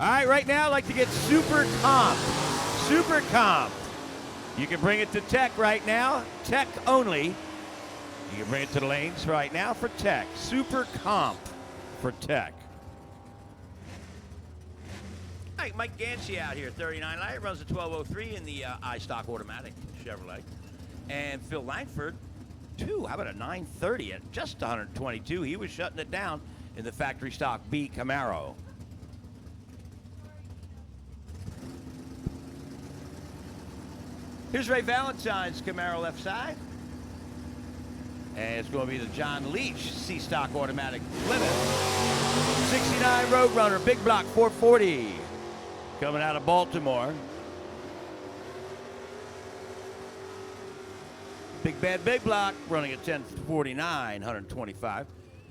All right, right now I'd like to get super comp. Super comp. You can bring it to tech right now. Tech only. You can bring it to the lanes right now for tech. Super comp for tech. All right, Mike Gansey out here, 39 light, runs a 1203 in the iStock automatic Chevrolet. And Phil Langford, too. How about a 930 at just 122? He was shutting it down in the factory stock B Camaro. Here's Ray Valentine's Camaro left side. And it's going to be the John Leach C-Stock automatic Plymouth. 69 Roadrunner, big block 440. Coming out of Baltimore. Big Bad Big Block running at 1049, 125.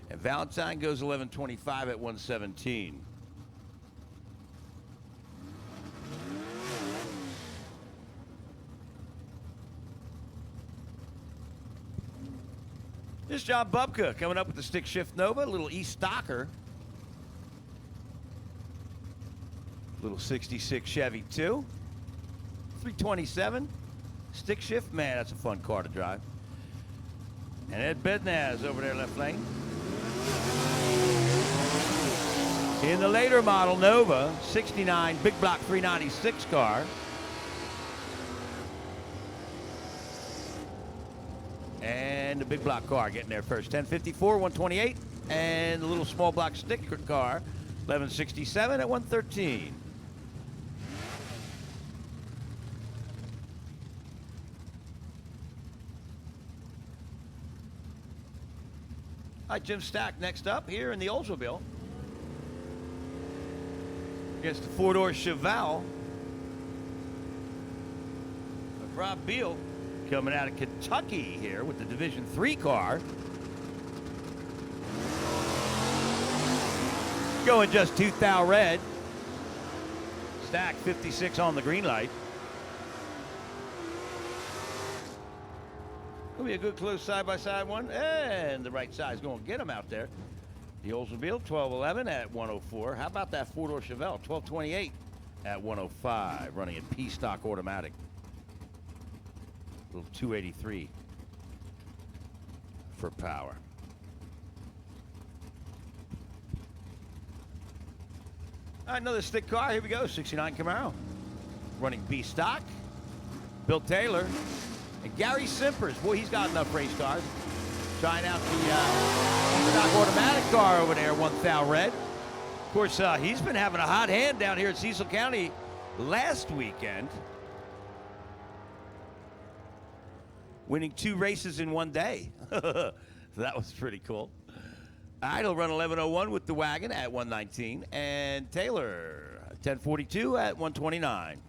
And Valentine goes 1125 at 117. This is John Bubka coming up with the stick shift Nova, a little E-Stocker. Little 66 Chevy 2. 327. Stick shift, man, that's a fun car to drive. And Ed Bednaz over there left lane. In the later model Nova, 69 big block 396 car. And the big block car getting there first. 1054, 128. And the little small block stick car, 1167 at 113. All right, Jim Stack next up here in the Oldsmobile. Against the four-door Chevelle of Rob Beal coming out of Kentucky here with the Division III car. Going just 2,000 red. Stack 56 on the green light. Gonna be a good close side-by-side one, and the right side's gonna get him out there. The Oldsmobile 1211 at 104. How about that four-door Chevelle 1228 at 105, running in P-Stock automatic. Little 283 for power. All right, another stick car. Here we go. 69 Camaro, running B-Stock. Bill Taylor. And Gary Simpers, boy, he's got enough race cars. Trying out the stock automatic car over there, 1,000 red. Of course, he's been having a hot hand down here at Cecil County last weekend. Winning 2 races in one day. So that was pretty cool. All right, he'll run 1101 with the wagon at 119. And Taylor, 1042 at 129.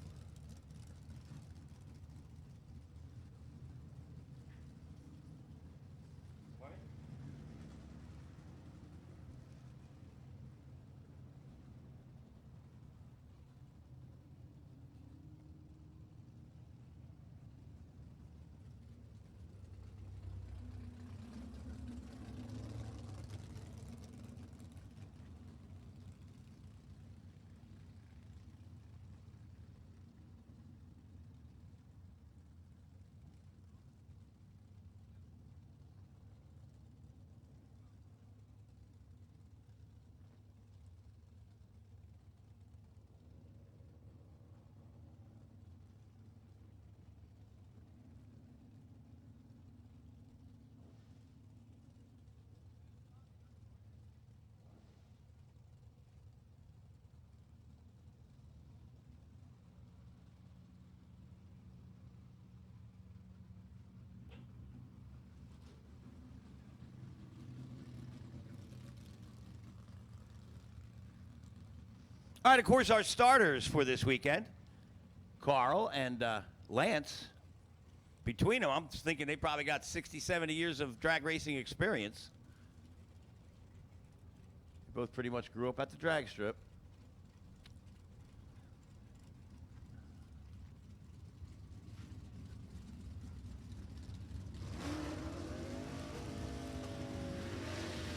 All right, of course, our starters for this weekend, Carl and Lance. Between them, I'm thinking they probably got 60, 70 years of drag racing experience. They both pretty much grew up at the drag strip.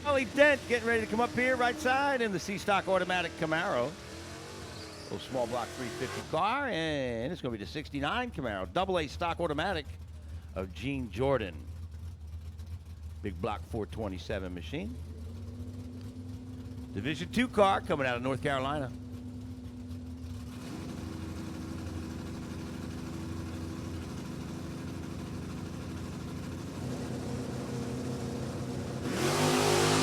Ollie Dent getting ready to come up here, right side, in the C-Stock automatic Camaro. Little small block 350 car, and it's going to be the 69 Camaro. Double A stock automatic of Gene Jordan. Big block 427 machine. Division 2 car coming out of North Carolina.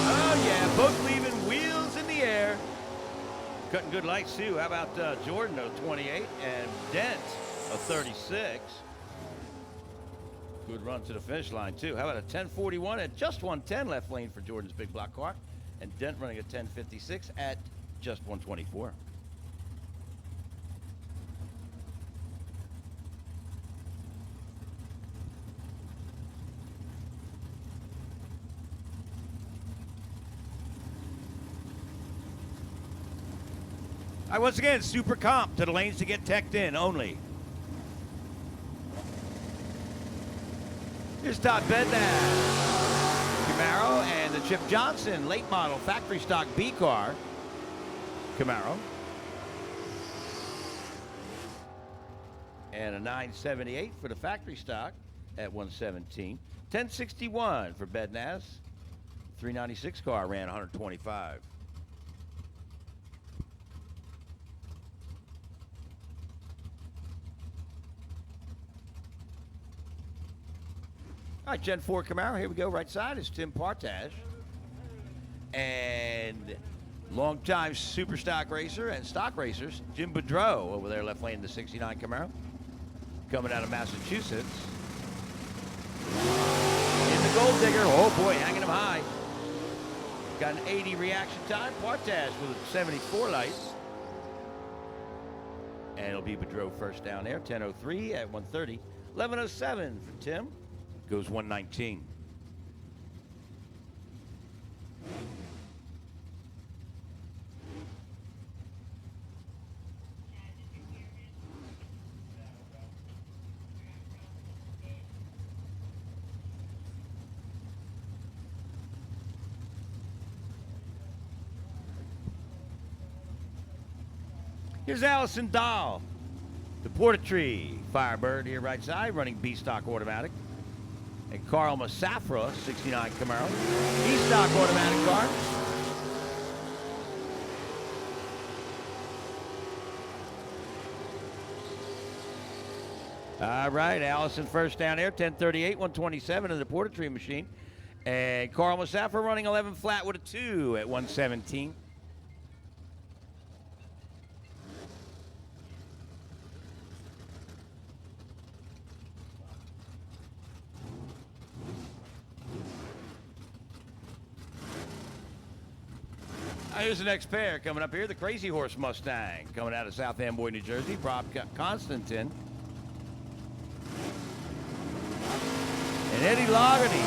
Oh yeah, both leaving wheels in the air. Cutting good lights too. How about Jordan, a 28, and Dent, a 36. Good run to the finish line too. How about a 1041 at just 110 left lane for Jordan's big block car, and Dent running a 1056 at just 124. All right, once again, super comp to the lanes to get teched in only. Here's Todd Bednar Camaro and the Chip Johnson late model factory stock B car Camaro. And a 978 for the factory stock at 117. 1061 for Bednaz. 396 car ran 125. All right, Gen 4 Camaro, here we go. Right side is Tim Partage. And longtime super stock racer and stock racers, Jim Boudreau over there left lane, the 69 Camaro. Coming out of Massachusetts. In the Gold Digger, oh boy, hanging him high. Got an 80 reaction time. Partage with a 74 lights. And it'll be Boudreau first down there, 10:03 at 130. 11:07 for Tim. Goes 119. Here's Allison Dahl, the Portatree Firebird here right side, running B stock automatic. And Carl Masafra, 69 Camaro, E-stock automatic car. All right, Allison first down there, 1038, 127 in the Portatree machine. And Carl Masafra running 11 flat with a 2 at 117. Here's the next pair coming up here. The Crazy Horse Mustang coming out of South Amboy, New Jersey. Bob Constantin. And Eddie Laugherty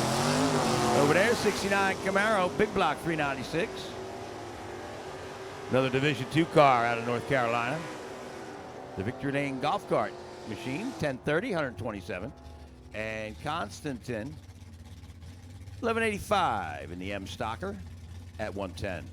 over there, 69 Camaro, big block 396. Another Division 2 car out of North Carolina. The Victor Lane golf cart machine, 1030, 127. And Constantin, 1185 in the M Stocker at 110.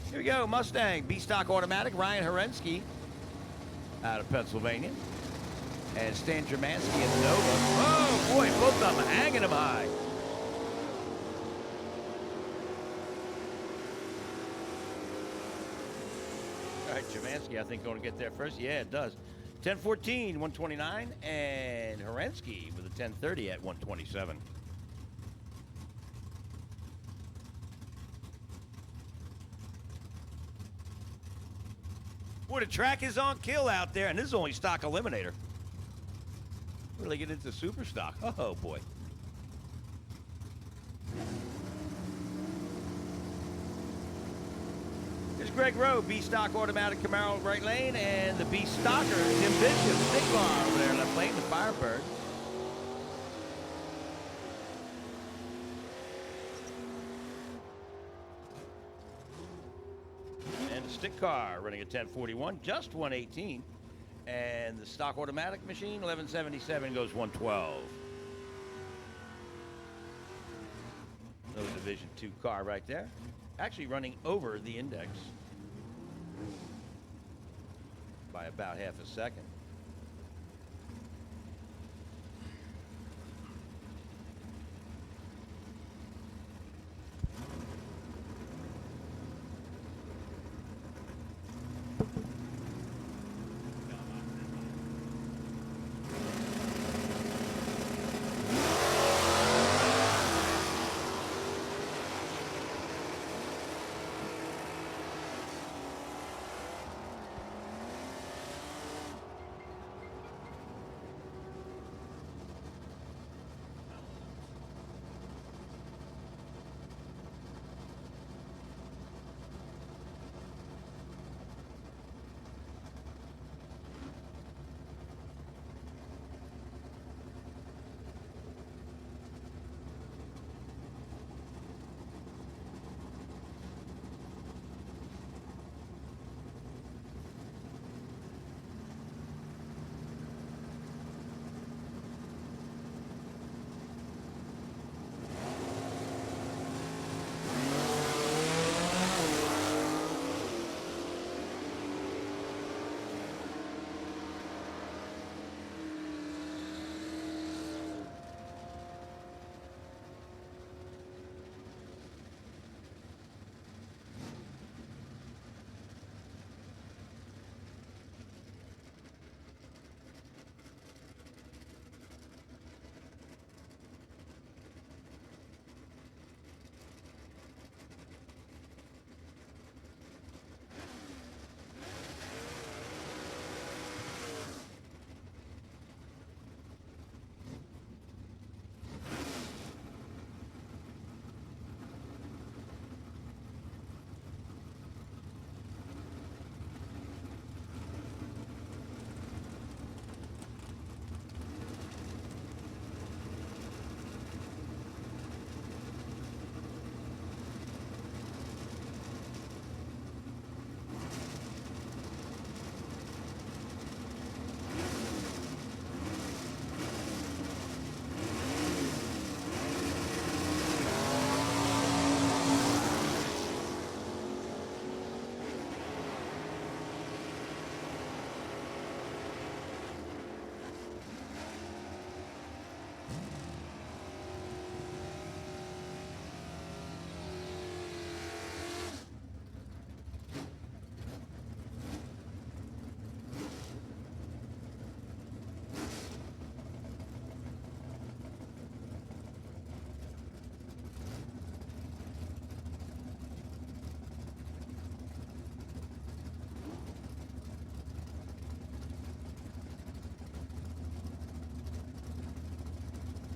Here we go, Mustang, B-stock automatic, Ryan Herensky out of Pennsylvania. And Stan Jermansky in the Nova. Oh boy, both of them hanging them high. All right, Jermansky, I think, going to get there first. Yeah, it does. 1014, 129, and Herensky with a 1030 at 127. Boy, the track is on kill out there, and this is only stock eliminator. Really get into super stock. Oh, boy. Here's Greg Rowe, B-stock automatic Camaro right lane, and the B-stocker, Tim Bishop, big bar over there left lane, the Firebird. stick car running a 1041, just 118. And the stock automatic machine, 1177, goes 112. Another Division 2 car right there. Actually running over the index by about half a second.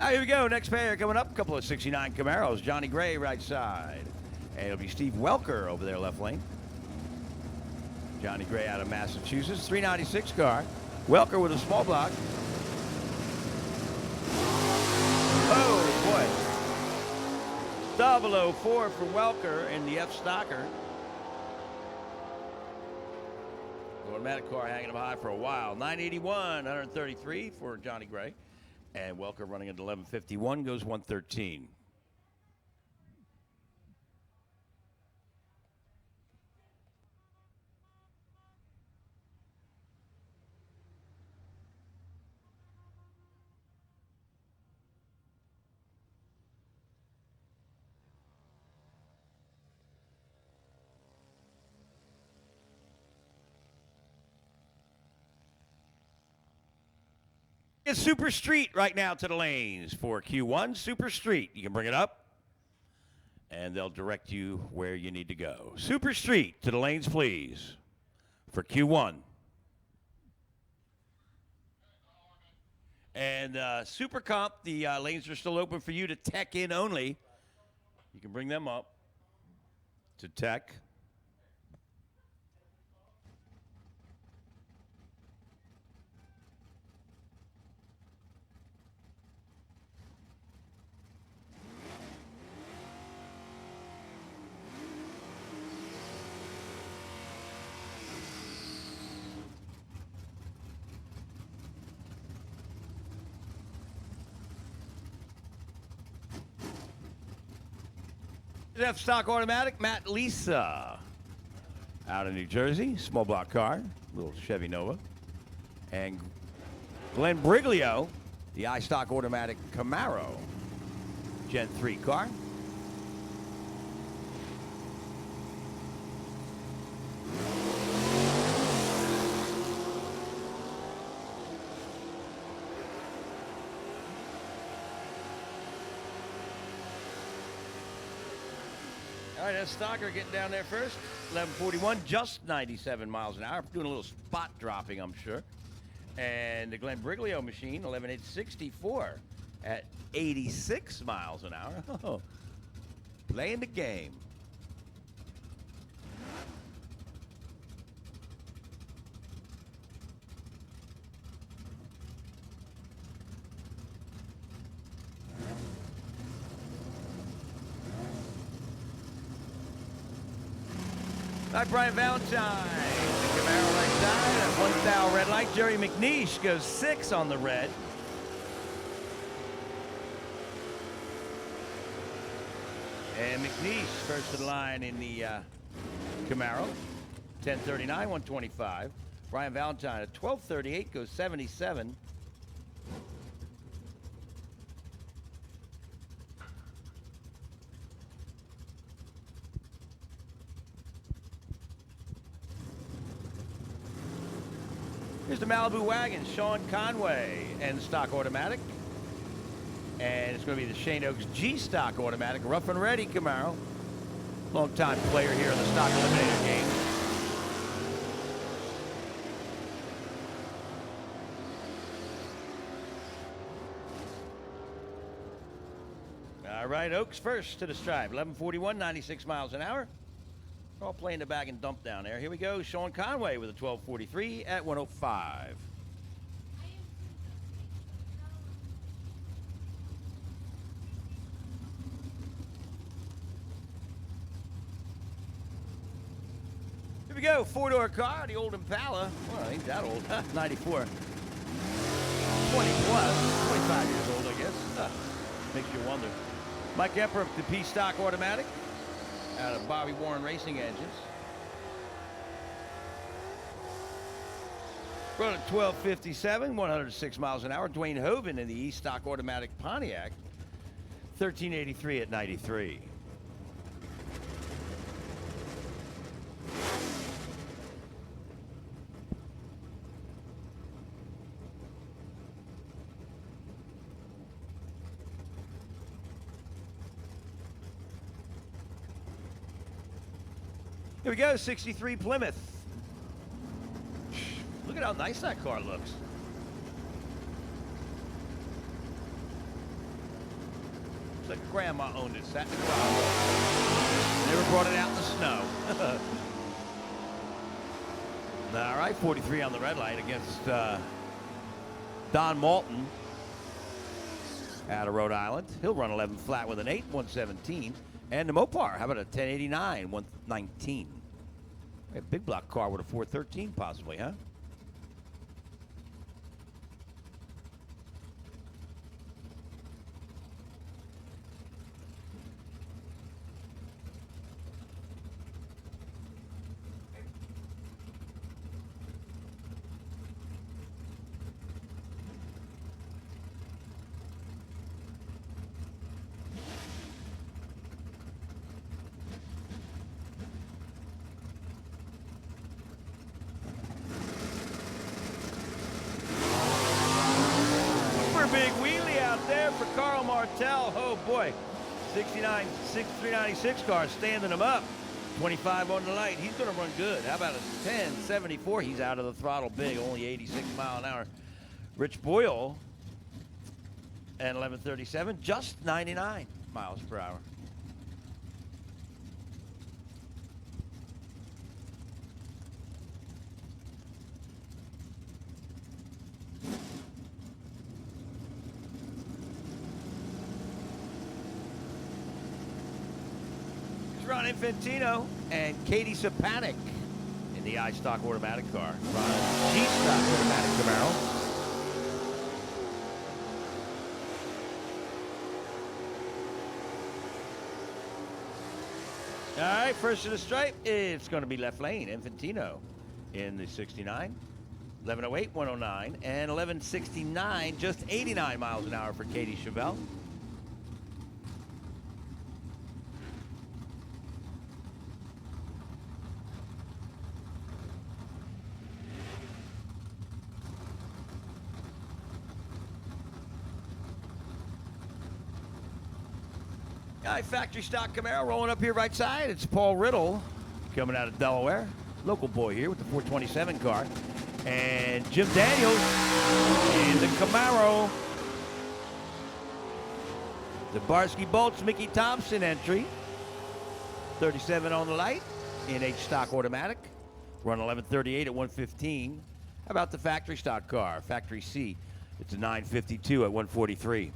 Here we go. Next pair coming up. A couple of 69 Camaros. Johnny Gray right side. And it'll be Steve Welker over there left lane. Johnny Gray out of Massachusetts. 396 car. Welker with a small block. Oh, boy. 004 for Welker in the F Stocker. Automatic car hanging him high for a while. 981, 133 for Johnny Gray. And Welker running at 1151 goes 113. It's Super Street right now to the lanes for Q1. Super Street. You can bring it up, and they'll direct you where you need to go. Super Street to the lanes, please, for Q1. And Super Comp, the lanes are still open for you to tech in only. You can bring them up to tech. F stock automatic, Matt Lisa. Out of New Jersey, small block car, little Chevy Nova. And Glenn Briglio, the iStock automatic Camaro, Gen 3 car. All right, that's Stocker getting down there first. 11:41, just 97 miles an hour. Doing a little spot dropping, I'm sure. And the Glenn Briglio machine, 11:864 at 86 miles an hour. Oh, playing the game. All right, Brian Valentine, the Camaro right side, at 1,000 red light. Jerry McNeish goes 6 on the red. And McNeish first in line in the Camaro, 10:39, 125. Brian Valentine at 12:38 goes 77. Here's the Malibu wagon, Sean Conway, and stock automatic. And it's going to be the Shane Oaks G-Stock automatic, rough and ready Camaro. Long-time player here in the stock eliminator game. All right, Oaks first to the stripe, 11:41, 96 miles an hour. All playing the bag and dump down there. Here we go. Sean Conway with a 12:43 at 105. Here we go. 4-door car, the old Impala. Well, ain't that old. 94. 20 plus. 25 years old, I guess. Makes you wonder. Mike Emperor, the P-Stock automatic. Out of Bobby Warren Racing Engines. Run at 12:57, 106 miles an hour. Dwayne Hoven in the E-Stock automatic Pontiac, 1383 at 93. Here we go, 63 Plymouth. Look at how nice that car looks. Looks like Grandma owned it, sat in the garage. Never brought it out in the snow. All right, 43 on the red light against Don Malton out of Rhode Island. He'll run 11 flat with an 8, 117. And the Mopar, how about a 1089, 119? A big block car with a 413 possibly, huh? Big wheelie out there for Carl Martel. Oh boy, 69, 396 car standing him up. 25 on the light. He's going to run good. How about a 1074? He's out of the throttle big, only 86 mile an hour. Rich Boyle and 1137, just 99 miles per hour. Ron Infantino and Katie Sapanik in the iStock automatic car. Ron G-Stock automatic Camaro. All right, first to the stripe, it's going to be left lane, Infantino in the 69. 1108, 109, and 1169, just 89 miles an hour for Katie Chevelle. All right, factory stock Camaro rolling up here right side. It's Paul Riddle coming out of Delaware. Local boy here with the 427 car. And Jim Daniels in the Camaro. The Barsky Bolts Mickey Thompson entry. 37 on the light. NH stock automatic. Run 1138 at 115. How about the factory stock car? Factory C. It's a 952 at 143.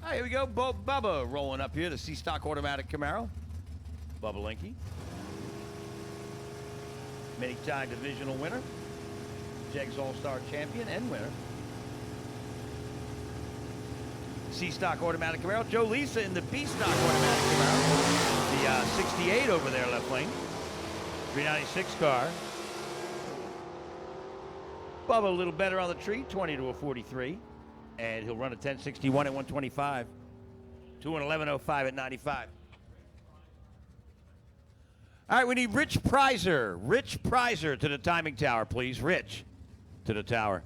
All right, here we go. Bubba rolling up here, the C-Stock automatic Camaro. Bubba Linky. Many-time divisional winner. Jegs All-Star champion and winner. C-Stock automatic Camaro. Joe Lisa in the B-Stock automatic Camaro. The 68 over there, left lane. 396 car. Bubba a little better on the tree, 20 to a 43. And he'll run a 1061 at 125. 2 and 1105 at 95. All right, we need Rich Prizer. Rich Prizer to the timing tower, please. Rich to the tower.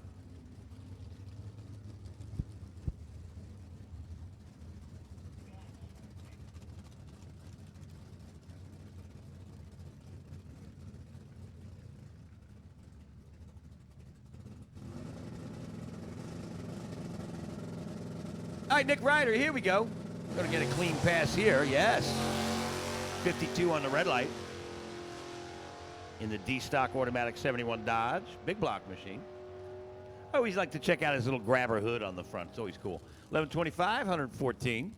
All right, Nick Ryder, here we go. Going to get a clean pass here, yes. 52 on the red light. In the D-Stock automatic 71 Dodge. Big block machine. I always like to check out his little grabber hood on the front. It's always cool. 1125, 114.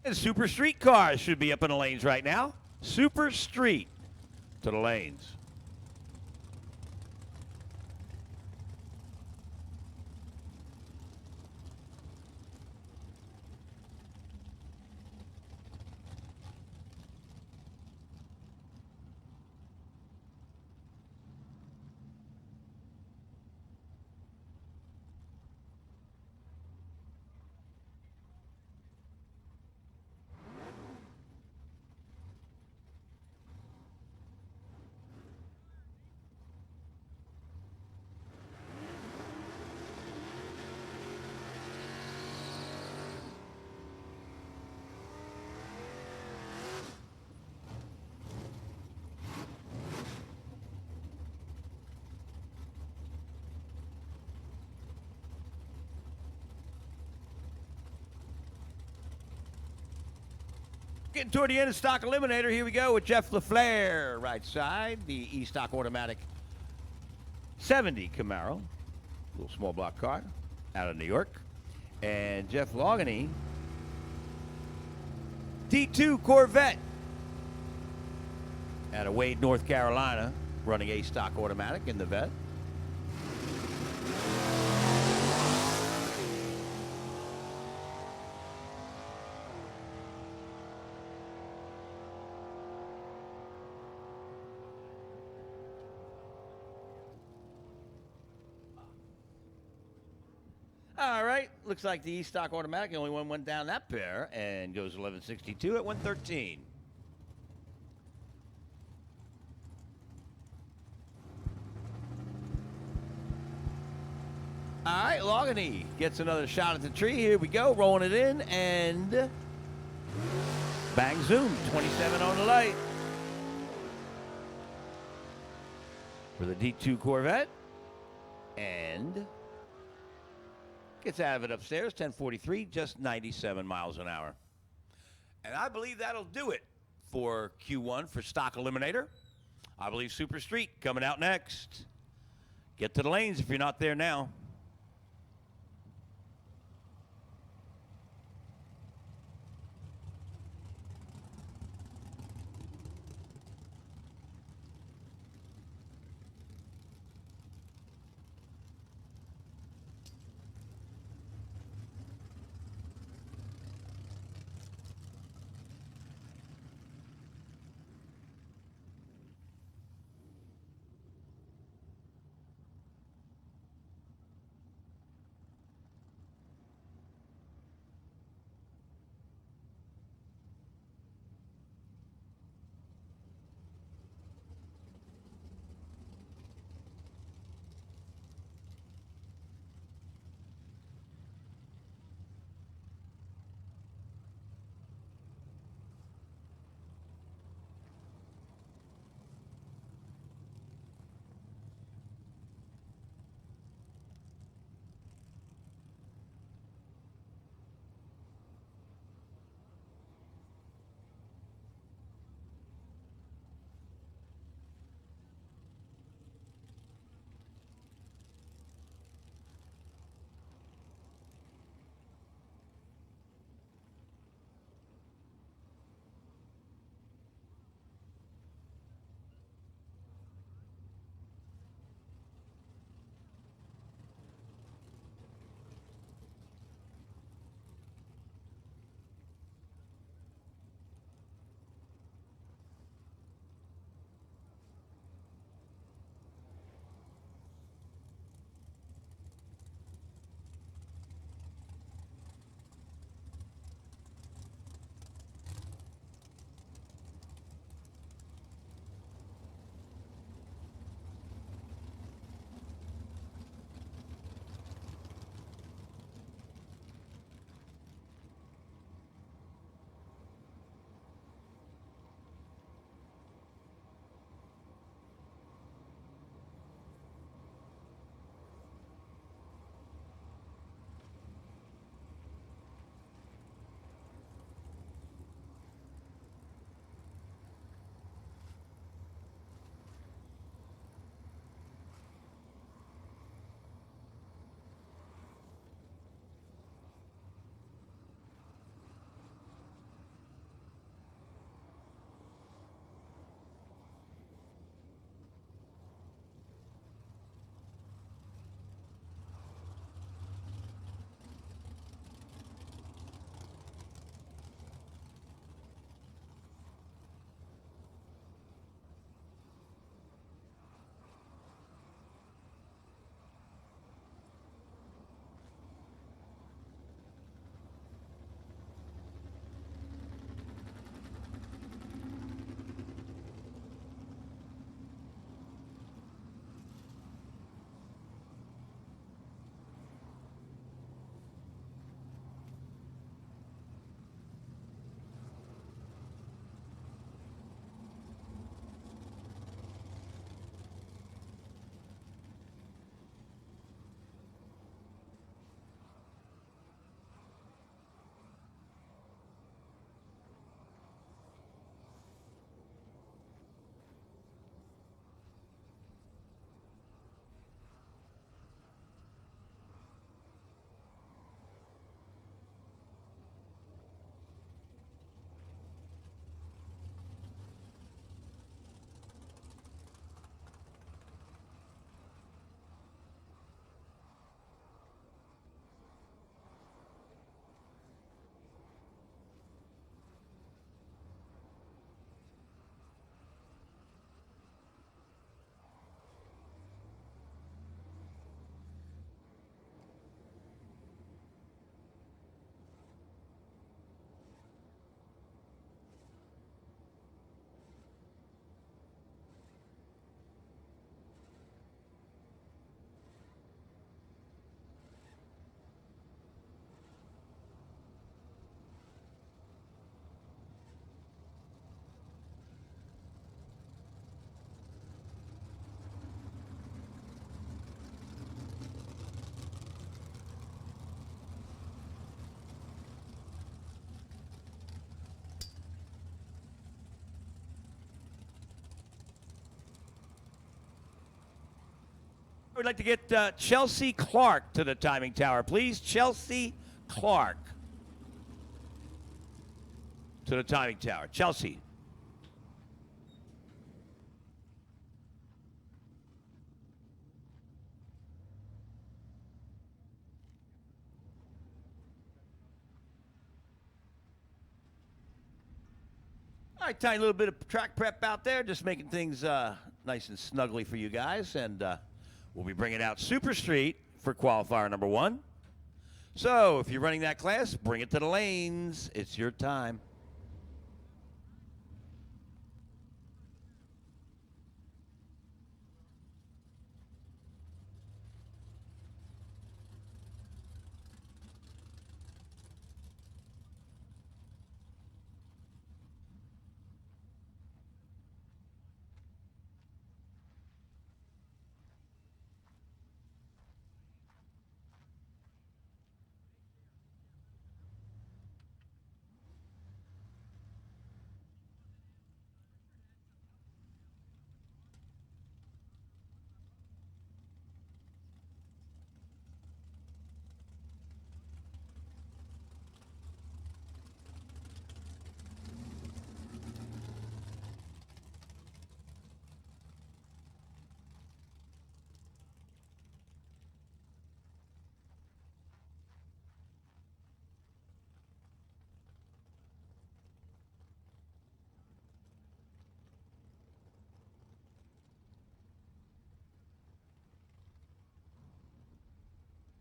And Super Street cars should be up in the lanes right now. Super Street to the lanes. Getting toward the end of stock eliminator. Here we go with Jeff LaFleur, right side. The E-Stock automatic 70 Camaro. Little small block car out of New York. And Jeff Longany, D2 Corvette out of Wade, North Carolina, running a stock automatic in the vet. All right, looks like the E-Stock automatic, the only one went down that pair, and goes 1162 at 113. All right, Longany gets another shot at the tree. Here we go, rolling it in, and bang, zoom, 27 on the light. For the D2 Corvette, and Gets out of it upstairs, 10:43, just 97 miles an hour. And I believe that'll do it for Q1 for Stock Eliminator. I believe Super Street coming out next. Get to the lanes if you're not there now. We'd like to get Chelsea Clark to the timing tower, please. Chelsea Clark to the timing tower. Chelsea. All right, tiny little bit of track prep out there, just making things nice and snuggly for you guys. And we'll be bringing out Super Street for qualifier number 1. So if you're running that class, bring it to the lanes. It's your time.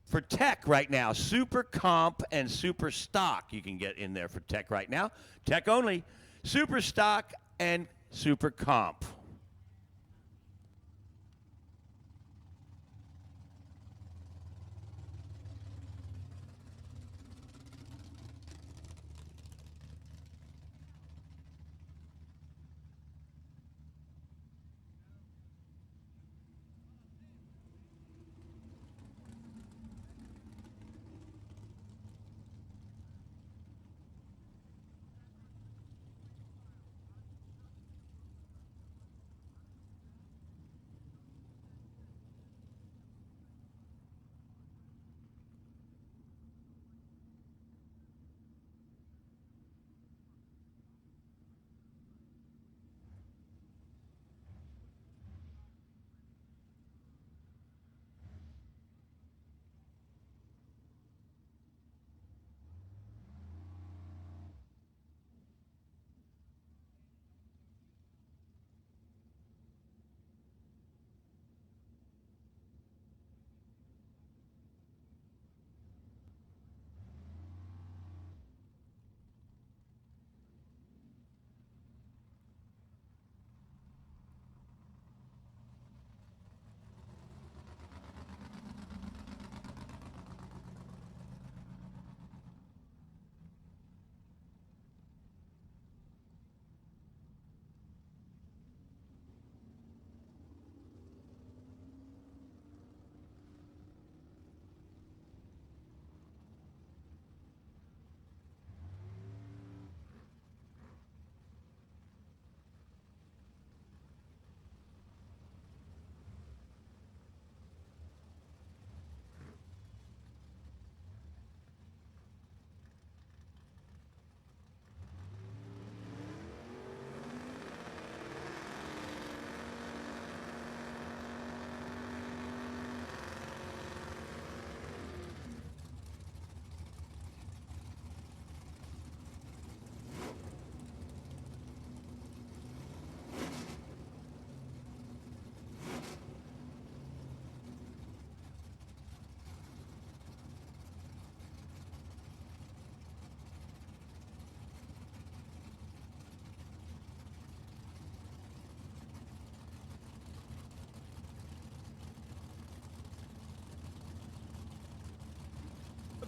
For tech right now, super comp and super stock you can get in there for tech right now. Tech only, super stock and super comp.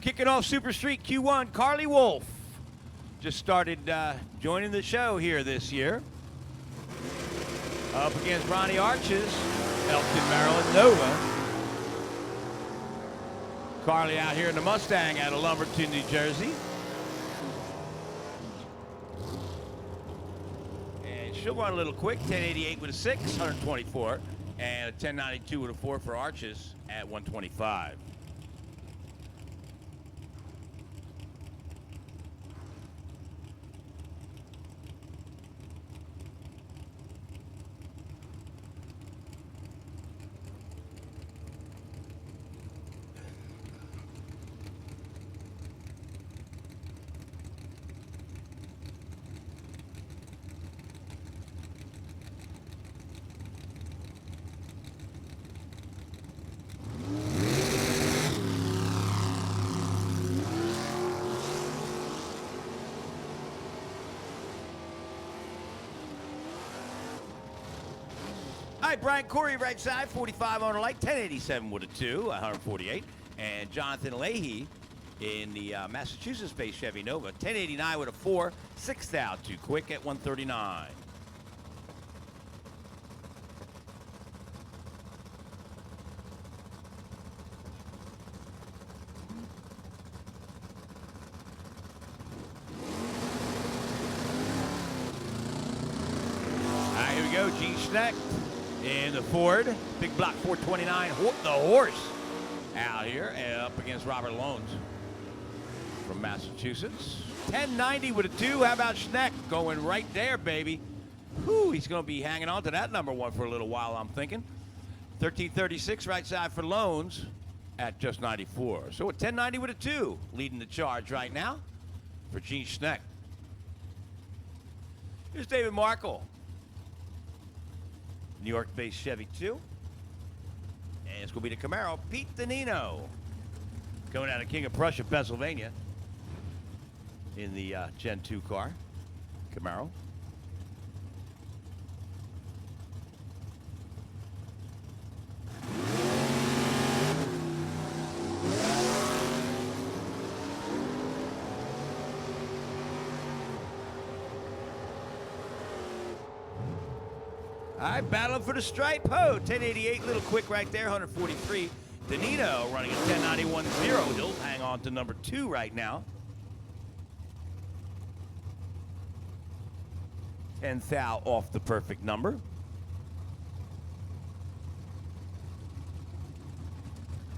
Kicking off Super Street Q1, Carly Wolf just started joining the show here this year. Up against Ronnie Arches, Elkton, Maryland, Nova. Carly out here in the Mustang out of Lumberton, New Jersey. And she'll run a little quick, 1088 with a 6, 124. And a 1092 with a 4 for Arches at 125. All right, Brian Corey, right side, 45 on the light, 1087 with a 2, 148. And Jonathan Leahy in the Massachusetts-based Chevy Nova, 1089 with a 4, 6 out too quick at 139. All right, here we go, Gene Schneck. In the Ford, big block 429, the horse out here and up against Robert Lones from Massachusetts. 1090 with a 2. How about Schneck going right there, baby? Whew, he's going to be hanging on to that number 1 for a little while, I'm thinking. 1336 right side for Lones at just 94. So a 1090 with a 2 leading the charge right now for Gene Schneck. Here's David Markle. New York-based Chevy 2. And it's going to be the Camaro, Pete Danino. Coming out of King of Prussia, Pennsylvania. In the Gen 2 car, Camaro. All right, battling for the stripe. Ho, 1088, little quick right there, 143. Danino running a 1091.0. He'll hang on to number 2 right now. 10 thou off the perfect number.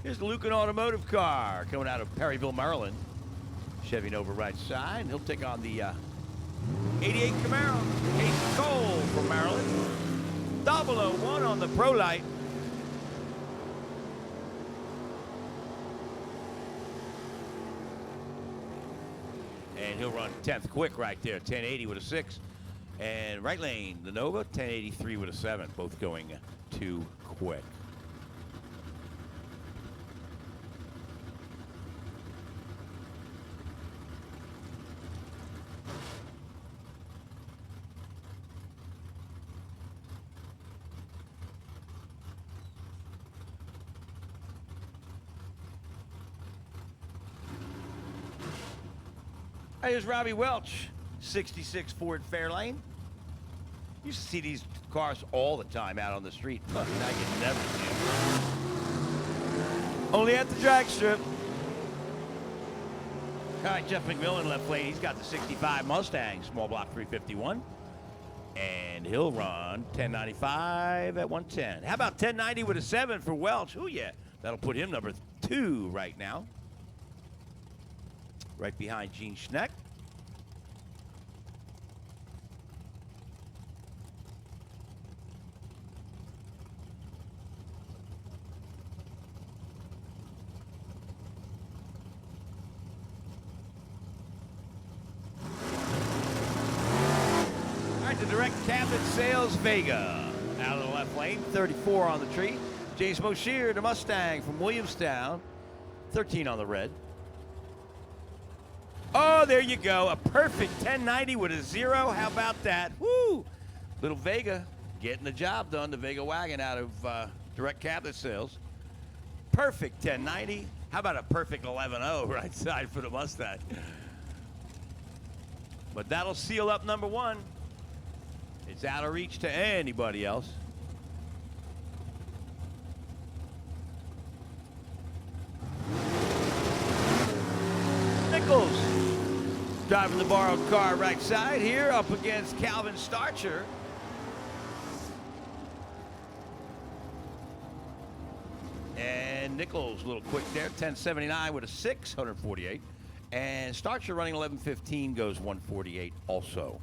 Here's the Lucan Automotive car coming out of Perryville, Maryland. Chevy Nova right side. He'll take on the 88 Camaro. Casey Cole from Maryland. 001 on the Pro Light. And he'll run 10th quick right there. 1080 with a 6. And right lane, the Nova, 1083 with a 7. Both going too quick. Here's Robbie Welch, 66 Ford Fairlane. Used to see these cars all the time out on the street. Now you never see them. Only at the drag strip. All right, Jeff McMillan left lane. He's got the 65 Mustang, small block 351. And he'll run 1095 at 110. How about 1090 with a 7 for Welch? Oh, yeah. That'll put him number 2 right now. Right behind Gene Schneck. All right, the direct cabinet sales Vega out of the left lane, 34 on the tree. James Moshier, the Mustang from Williamstown, 13 on the red. Oh, there you go. A perfect 1090 with a 0. How about that? Woo! Little Vega getting the job done. The Vega wagon out of direct cabinet sales. Perfect 1090. How about a perfect 11.0 right side for the Mustang? But that'll seal up number 1. It's out of reach to anybody else. Nichols driving the borrowed car right side here up against Calvin Starcher. And Nichols, a little quick there, 1079 with a 6, 148. And Starcher running 1115 goes 148 also.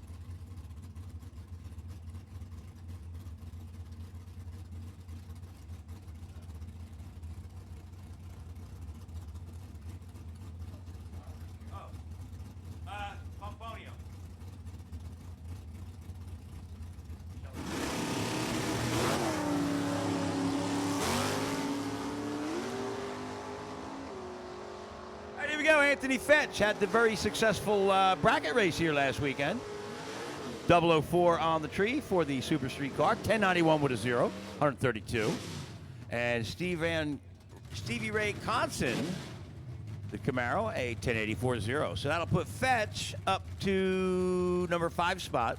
Here we go. Anthony Fetch had the very successful bracket race here last weekend. 004 on the tree for the Super Street car. 1091 with a 0, 132. And Stevie Ray Conson, the Camaro, a 1084-0. So that'll put Fetch up to number 5 spot.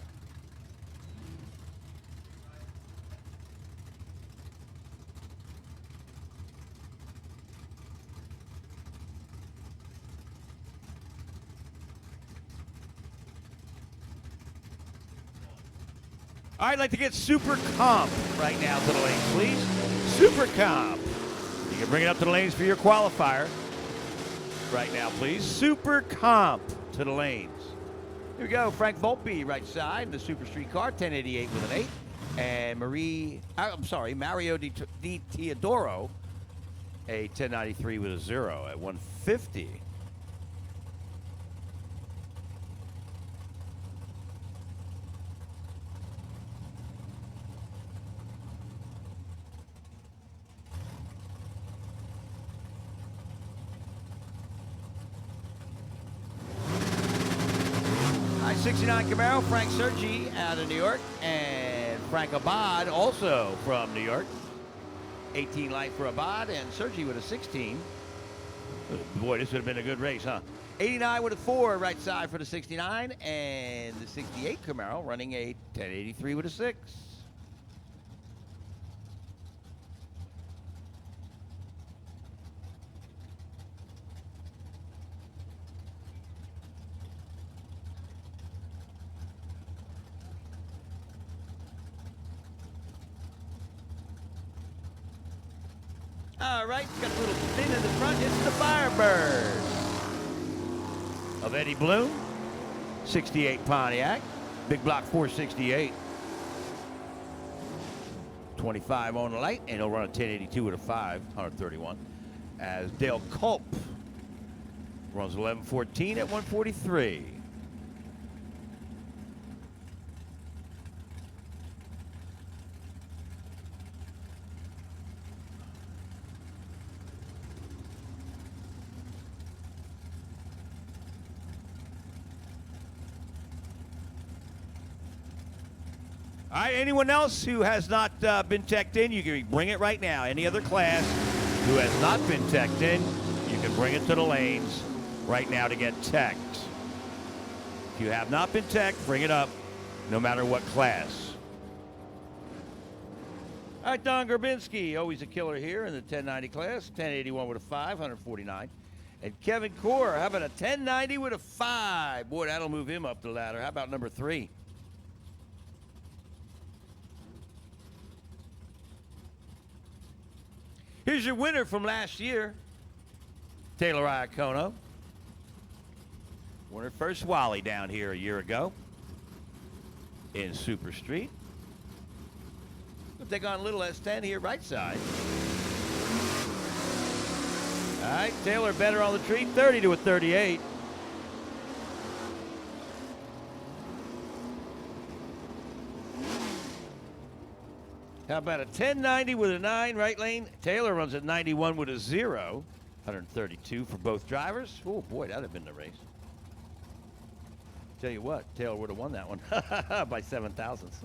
All right, I'd like to get Super Comp right now to the lanes, please. Super Comp. You can bring it up to the lanes for your qualifier right now, please. Super Comp to the lanes. Here we go. Frank Volpe, right side, the Super Street car, 1088 with an 8. And Mario Di Teodoro, a 1093 with a 0 at 150. I-69 Camaro, Frank Sergi out of New York, and Frank Abad also from New York. 18 light for Abad, and Sergi with a 16. Boy, this would have been a good race, huh? 89 with a 4 right side for the 69, and the 68 Camaro running a 1083 with a 6. All right, got a little thin in the front. It's the Firebird of Eddie Bloom. 68 Pontiac. Big block 468. 25 on the light, and he'll run a 1082 with a 5, 131. As Dale Culp runs 1114 at 143. All right, anyone else who has not been checked in, you can bring it right now. Any other class who has not been checked in, you can bring it to the lanes right now to get checked. If you have not been checked, bring it up, no matter what class. All right, Don Grabinski, always a killer here in the 1090 class. 1081 with a 5, 149. And Kevin Core, how about a 1090 with a 5? Boy, that'll move him up the ladder. How about number 3? Here's your winner from last year, Taylor Iacono. Won her first Wally down here a year ago in Super Street. We'll take on little S10 here, right side. All right, Taylor better on the tree, 30 to a 38. How about a 1090 with a 9 right lane? Taylor runs at 91 with a 0. 132 for both drivers. Oh, boy, that'd have been the race. Tell you what, Taylor would have won that one by 7 thousandths.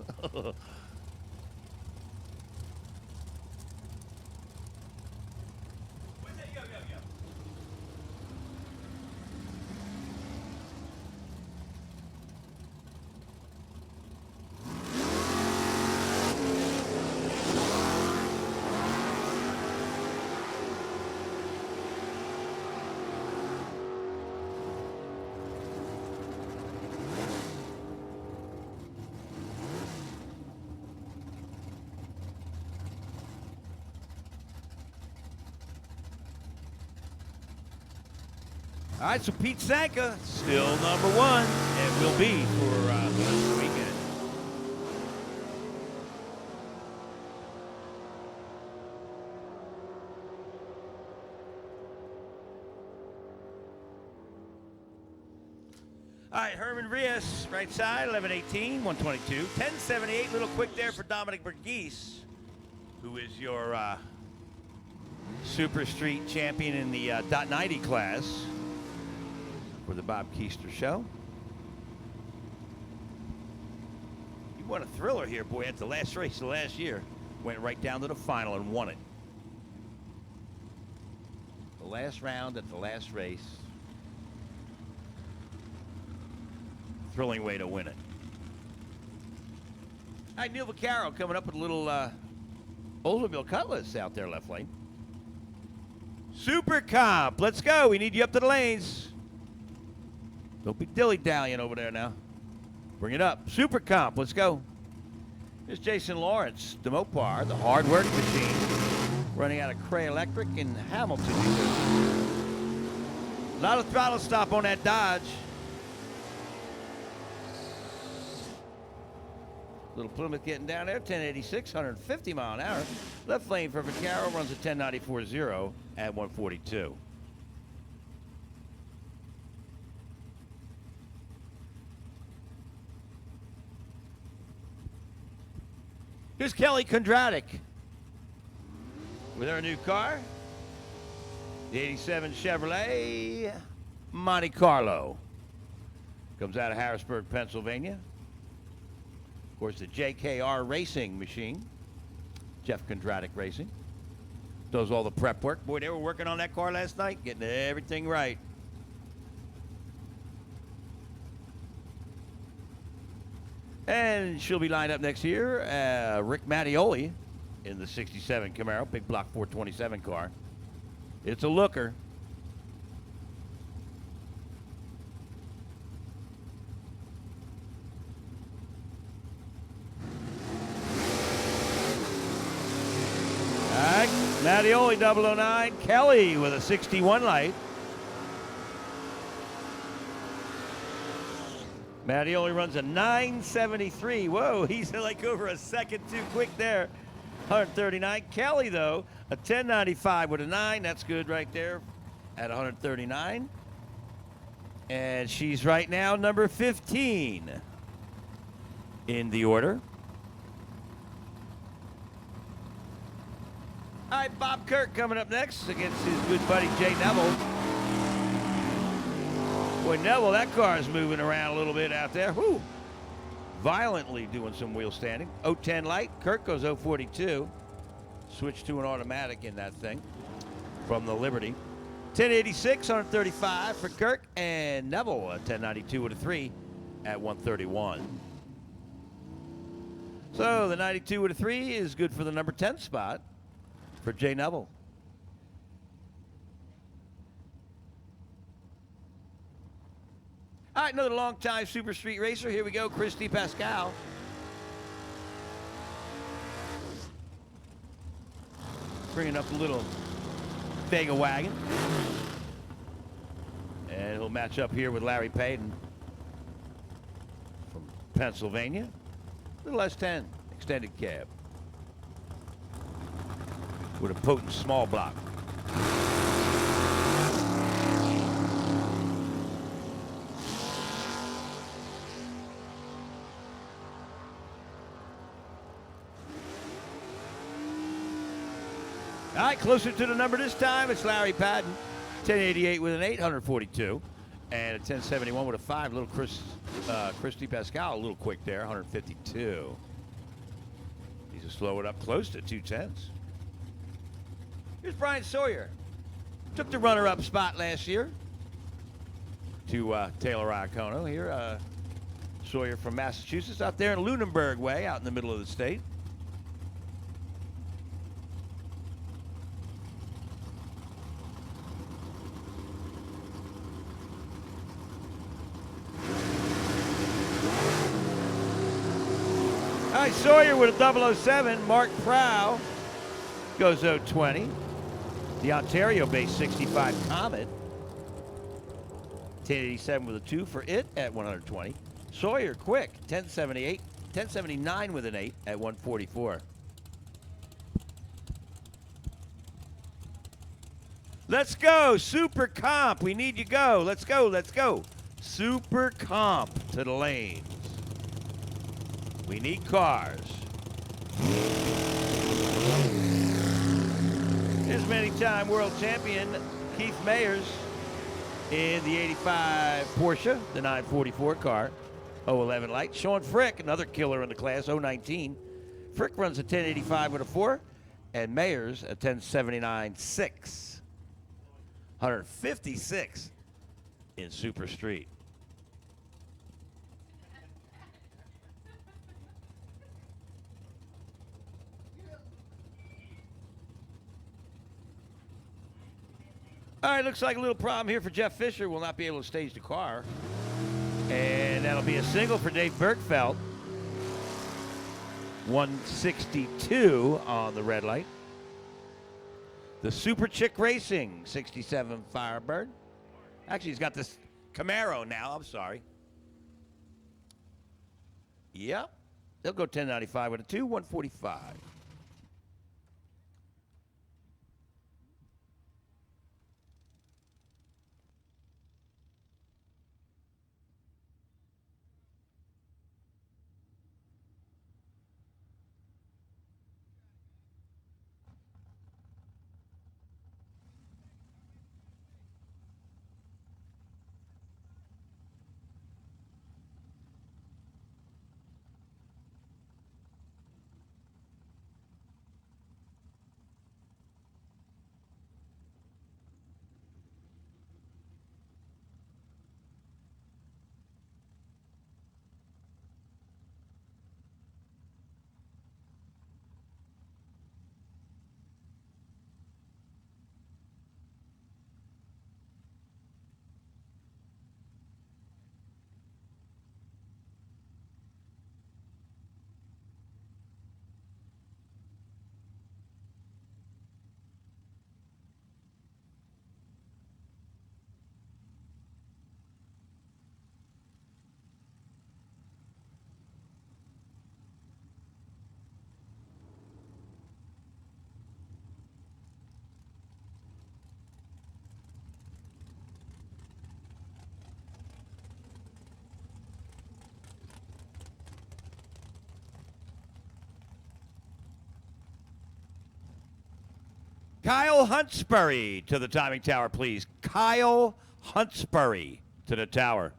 All right, so Pete Sanka, still number one, and will be for the rest of the weekend. All right, Herman Rios, right side, 11:18, 122, 10:78, little quick there for Dominic Bergese, who is your Super Street champion in the .90 class for the Bob Keister Show. He won a thriller here, boy, at the last race of last year. Went right down to the final and won it. The last round at the last race. Thrilling way to win it. All right, Neil Vaccaro coming up with a little Oldsmobile Cutlass out there left lane. Super Comp, let's go. We need you up to the lanes. Don't be dilly-dallying over there now. Bring it up. Super Comp, let's go. Here's Jason Lawrence, the Mopar, the hard work machine, running out of Cray Electric in Hamilton, New Jersey. A lot of throttle stop on that Dodge. Little Plymouth getting down there, 1086, 150 mile an hour. Left lane for Vaccaro runs a 1094.0 at 142. Here's Kelly Kondratic with her new car, the 87 Chevrolet Monte Carlo. Comes out of Harrisburg, Pennsylvania. Of course, the JKR Racing machine, Jeff Kondratic Racing, does all the prep work. Boy, they were working on that car last night, getting everything right. And she'll be lined up next year, Rick Mattioli in the 67 Camaro, big block 427 car. It's a looker. Mattioli 009, Kelly with a 61 light. Mattioli runs a 973. Whoa, he's like over a second too quick there. 139. Kelly, though, a 1095 with a 9. That's good right there at 139. And she's right now number 15 in the order. All right, Bob Kirk coming up next against his good buddy Jay Neville. Boy, Neville, that car is moving around a little bit out there. Whew. Violently doing some wheel standing. 010 light. Kirk goes 042. Switched to an automatic in that thing from the Liberty. 1086, 135 for Kirk. And Neville, a 1092 with a 3 at 131. So the 92 with a 3 is good for the number 10 spot for Jay Neville. All right, another long-time Super Street racer. Here we go, Christy Pascal. Bringing up a little Vega wagon. And he'll match up here with Larry Payton from Pennsylvania. Little S10, extended cab, with a potent small block. All right, closer to the number this time, it's Larry Patton. 1088 with an 842. And a 1071 with a 5. Little Christy Pascal, a little quick there, 152. Needs to slow it up close to 210s. Here's Brian Sawyer. Took the runner-up spot last year to Taylor Iacono here. Sawyer from Massachusetts, out there in Lunenburg way, out in the middle of the state. All right, Sawyer with a 007. Mark Prow goes 020. The Ontario-based 65 Comet. 1087 with a 2 for it at 120. Sawyer Quick, 1078. 1079 with an 8 at 144. Let's go, Super Comp. We need you go. Let's go, let's go. Super Comp to the lanes. We need cars. Here's many-time world champion Keith Mayers in the 85 Porsche, the 944 car. 011 light. Sean Frick, another killer in the class, 019. Frick runs a 1085 with a 4, and Mayers a 1079-6. 156 in Super Street. All right, looks like a little problem here for Jeff Fisher. Will not be able to stage the car. And that'll be a single for Dave Bergfeld. 162 on the red light. The Super Chick Racing 67 Firebird. Actually, he's got this Camaro now. I'm sorry. Yep. They'll go 1095 with a 2, 145. Kyle Huntsbury to the timing tower, please. Kyle Huntsbury to the tower.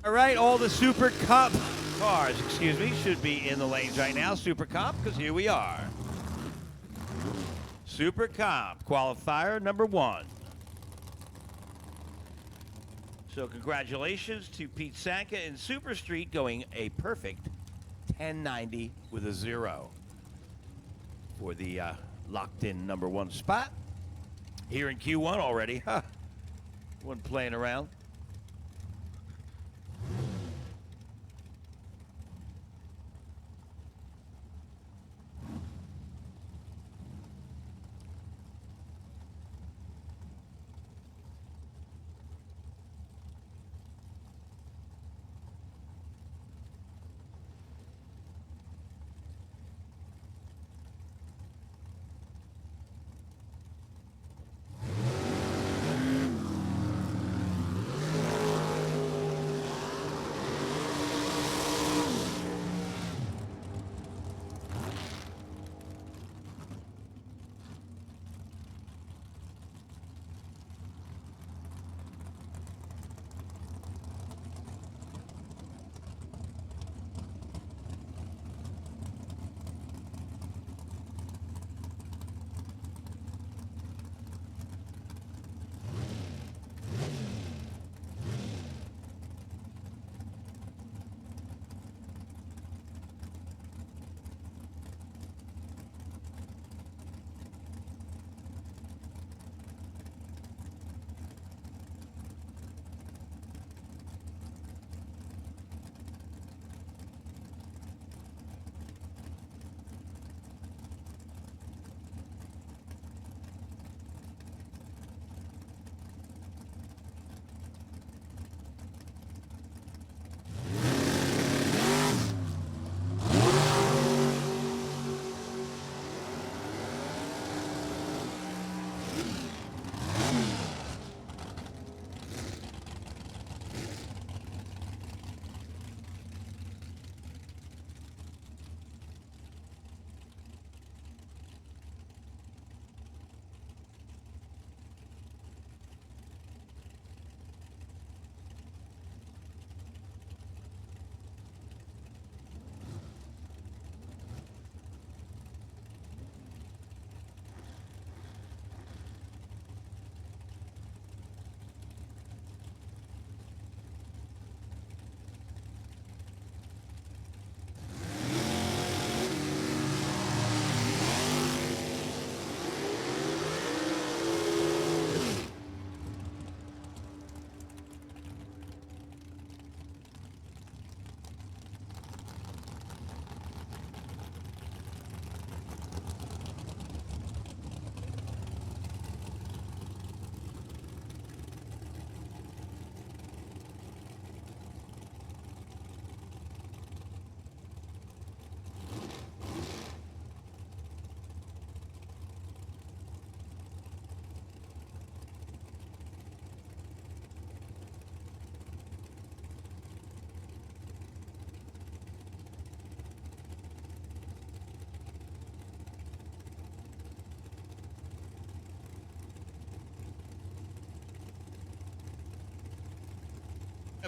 All right, all the Super Cup cars, should be in the lanes right now. Super Cup, because here we are. Super Cup qualifier number 1. So congratulations to Pete Sanka in Super Street going a perfect 1090 with a 0 for the locked-in number 1 spot. Here in Q1 already. Huh. Wasn't playing around.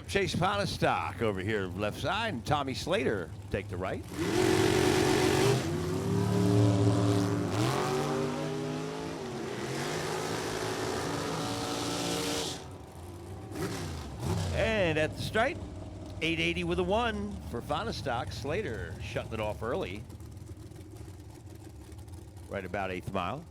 Chase Ponestock over here left side, and Tommy Slater take the right. And at the stripe, 880 with a 1 for Ponestock. Slater shutting it off early. Right about 8th mile.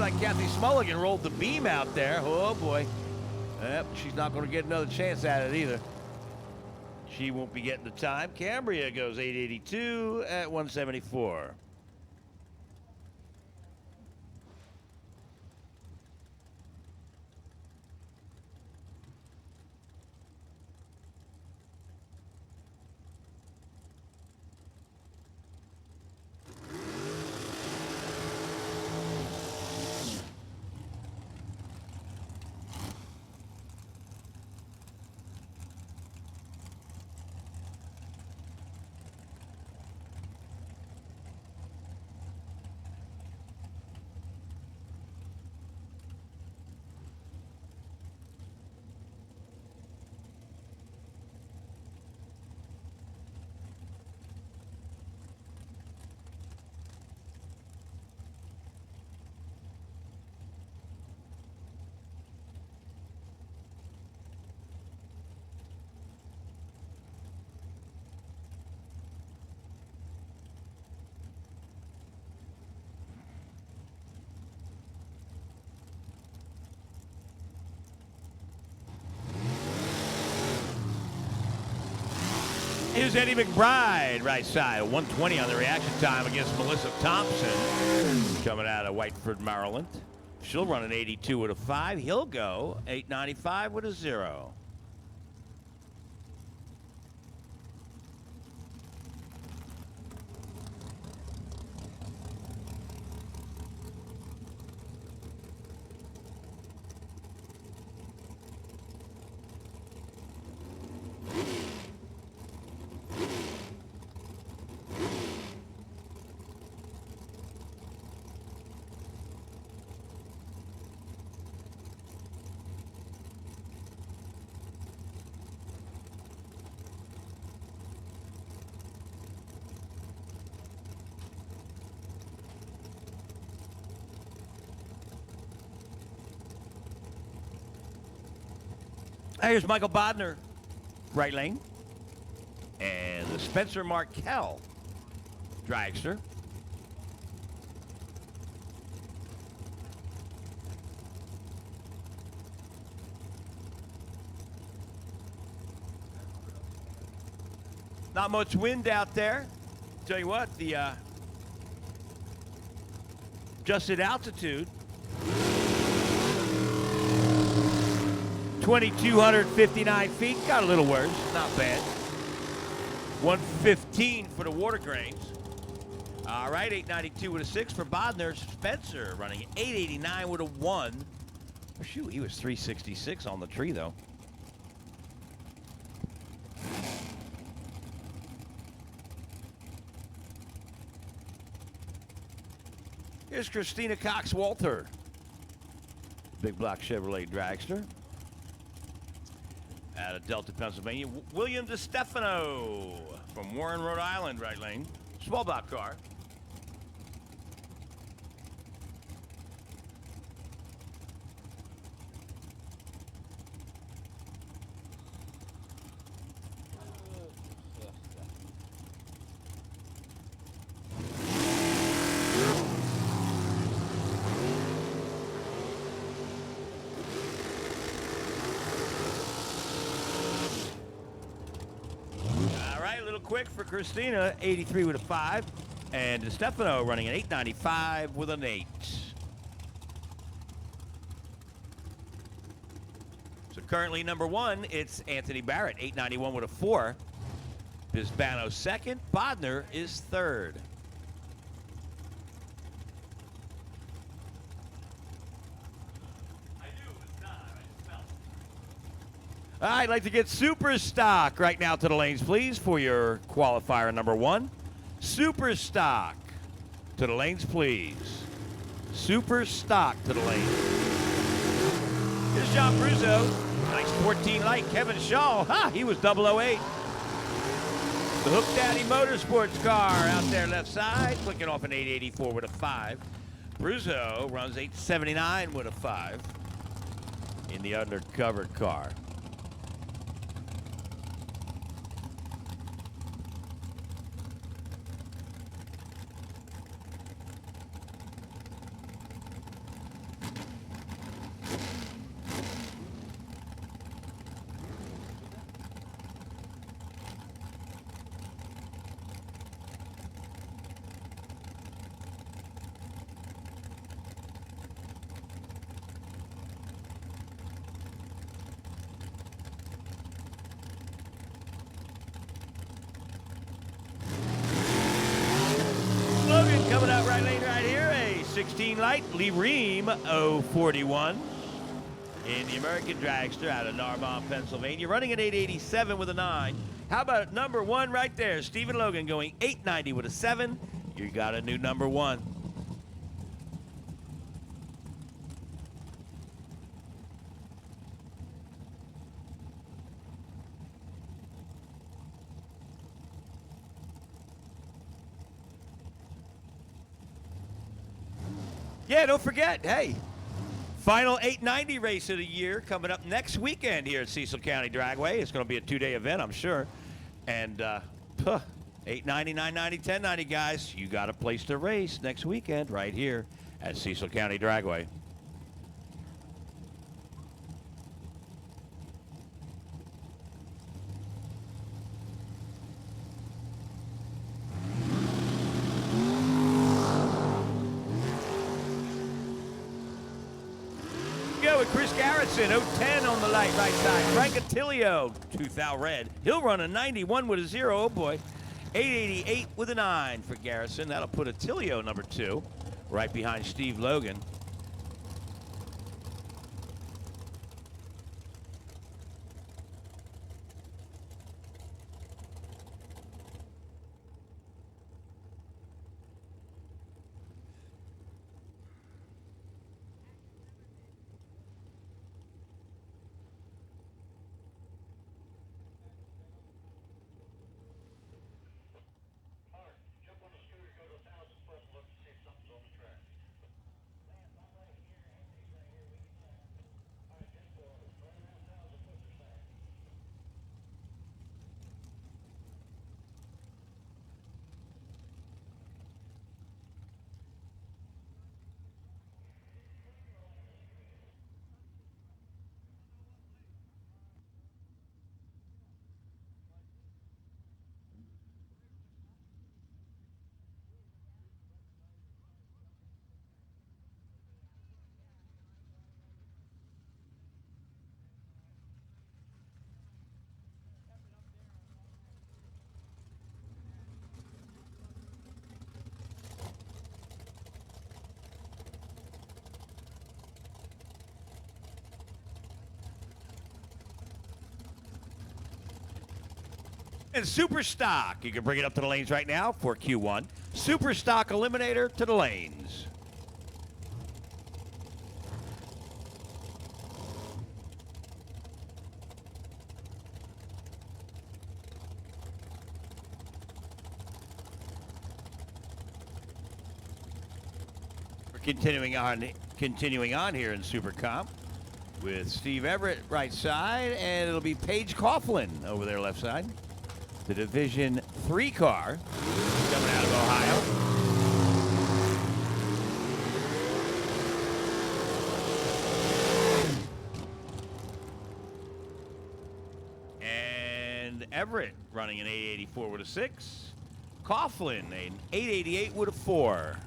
like Kathy Smulligan rolled the beam out there. Oh, boy. Yep, she's not going to get another chance at it either. She won't be getting the time. Cambria goes 882 at 174. Here's Eddie McBride, right side, 120 on the reaction time against Melissa Thompson, coming out of Whiteford, Maryland. She'll run an 82 with a 5. He'll go 895 with a 0. Here's Michael Bodner, right lane. And the Spencer Markell dragster. Not much wind out there. Tell you what, the adjusted altitude, 2,259 feet. Got a little worse, not bad. 115 for the water grains. All right, 892 with a 6 for Bodner. Spencer running 889 with a 1. Oh, shoot, he was 366 on the tree, though. Here's Christina Cox-Walter, big block Chevrolet dragster out of Delta, Pennsylvania. William DeStefano from Warren, Rhode Island, right lane. Small block car. Quick for Christina, 83 with a 5, and DeStefano running an 895 with an 8. So currently number 1, it's Anthony Barrett, 891 with a 4. Bisbano second, Bodner is third. I'd like to get super stock right now to the lanes, please, for your qualifier number 1. Super stock to the lanes, please. Super stock to the lanes. Here's John Bruzzo. Nice 14 light. Kevin Shaw. Ha! He was 008. The Hook Daddy Motorsports car out there left side. Clicking off an 884 with a 5. Bruzzo runs 879 with a 5 in the undercover car. Logan coming out right lane right here. A 16 light Lee Ream 041 in the American Dragster out of Narbonne, Pennsylvania. Running at 887 with a 9. How about number 1 right there? Stephen Logan going 890 with a 7. You got a new number 1. Yeah, don't forget, hey, final 890 race of the year coming up next weekend here at Cecil County Dragway. It's going to be a 2-day event, I'm sure. And 890, 990, 1090, guys. You got a place to race next weekend right here at Cecil County Dragway. With Chris Garrison, 010 on the light right side. Frank Attilio, 2000 red. He'll run a 91 with a 0. Oh boy. 888 with a 9 for Garrison. That'll put Attilio number 2 right behind Steve Logan. And Super Stock, you can bring it up to the lanes right now for Q1. Super Stock Eliminator to the lanes. We're continuing on here in Super Comp with Steve Everett right side, and it'll be Paige Coughlin over there left side. The Division 3 car coming out of Ohio. And Everett running an 884 with a 6. Coughlin an 888 with a 4.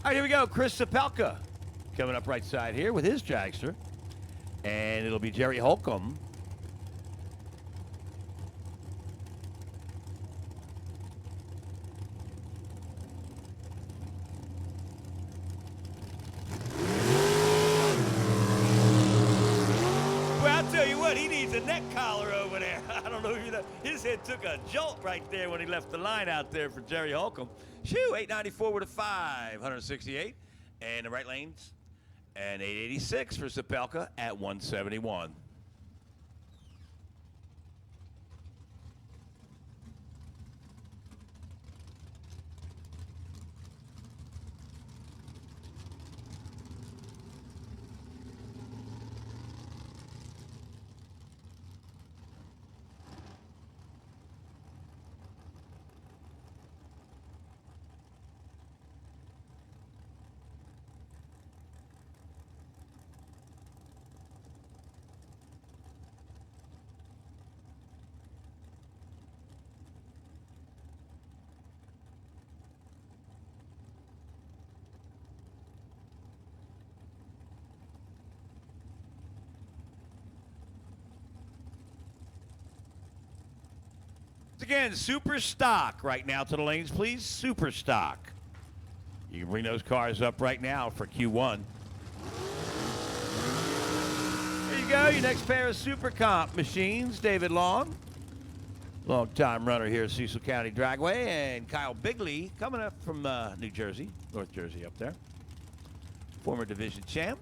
All right, here we go. Chris Sapelka coming up right side here with his dragster. And it'll be Jerry Holcomb. Well, I'll tell you what, he needs a neck collar over there. I don't know if you know. His head took a jolt right there when he left the line out there for Jerry Holcomb. Shoo, 894 with a 5, 168. And the right lanes. And 886 for Sapelka at 171. again, super stock right now to the lanes, please. Super stock. You can bring those cars up right now for Q1. There you go, your next pair of super comp machines. David Long, long-time runner here at Cecil County Dragway, and Kyle Bigley coming up from New Jersey, North Jersey up there. Former division champ.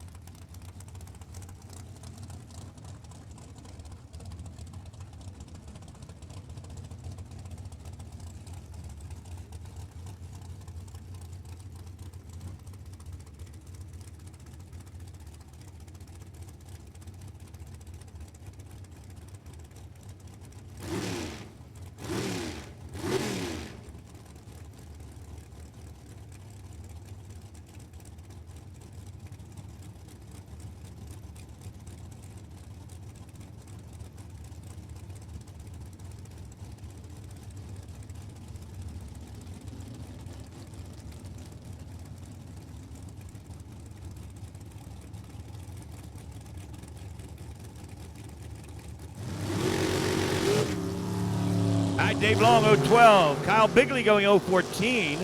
All right, Dave Long, 012. Kyle Bigley going 014.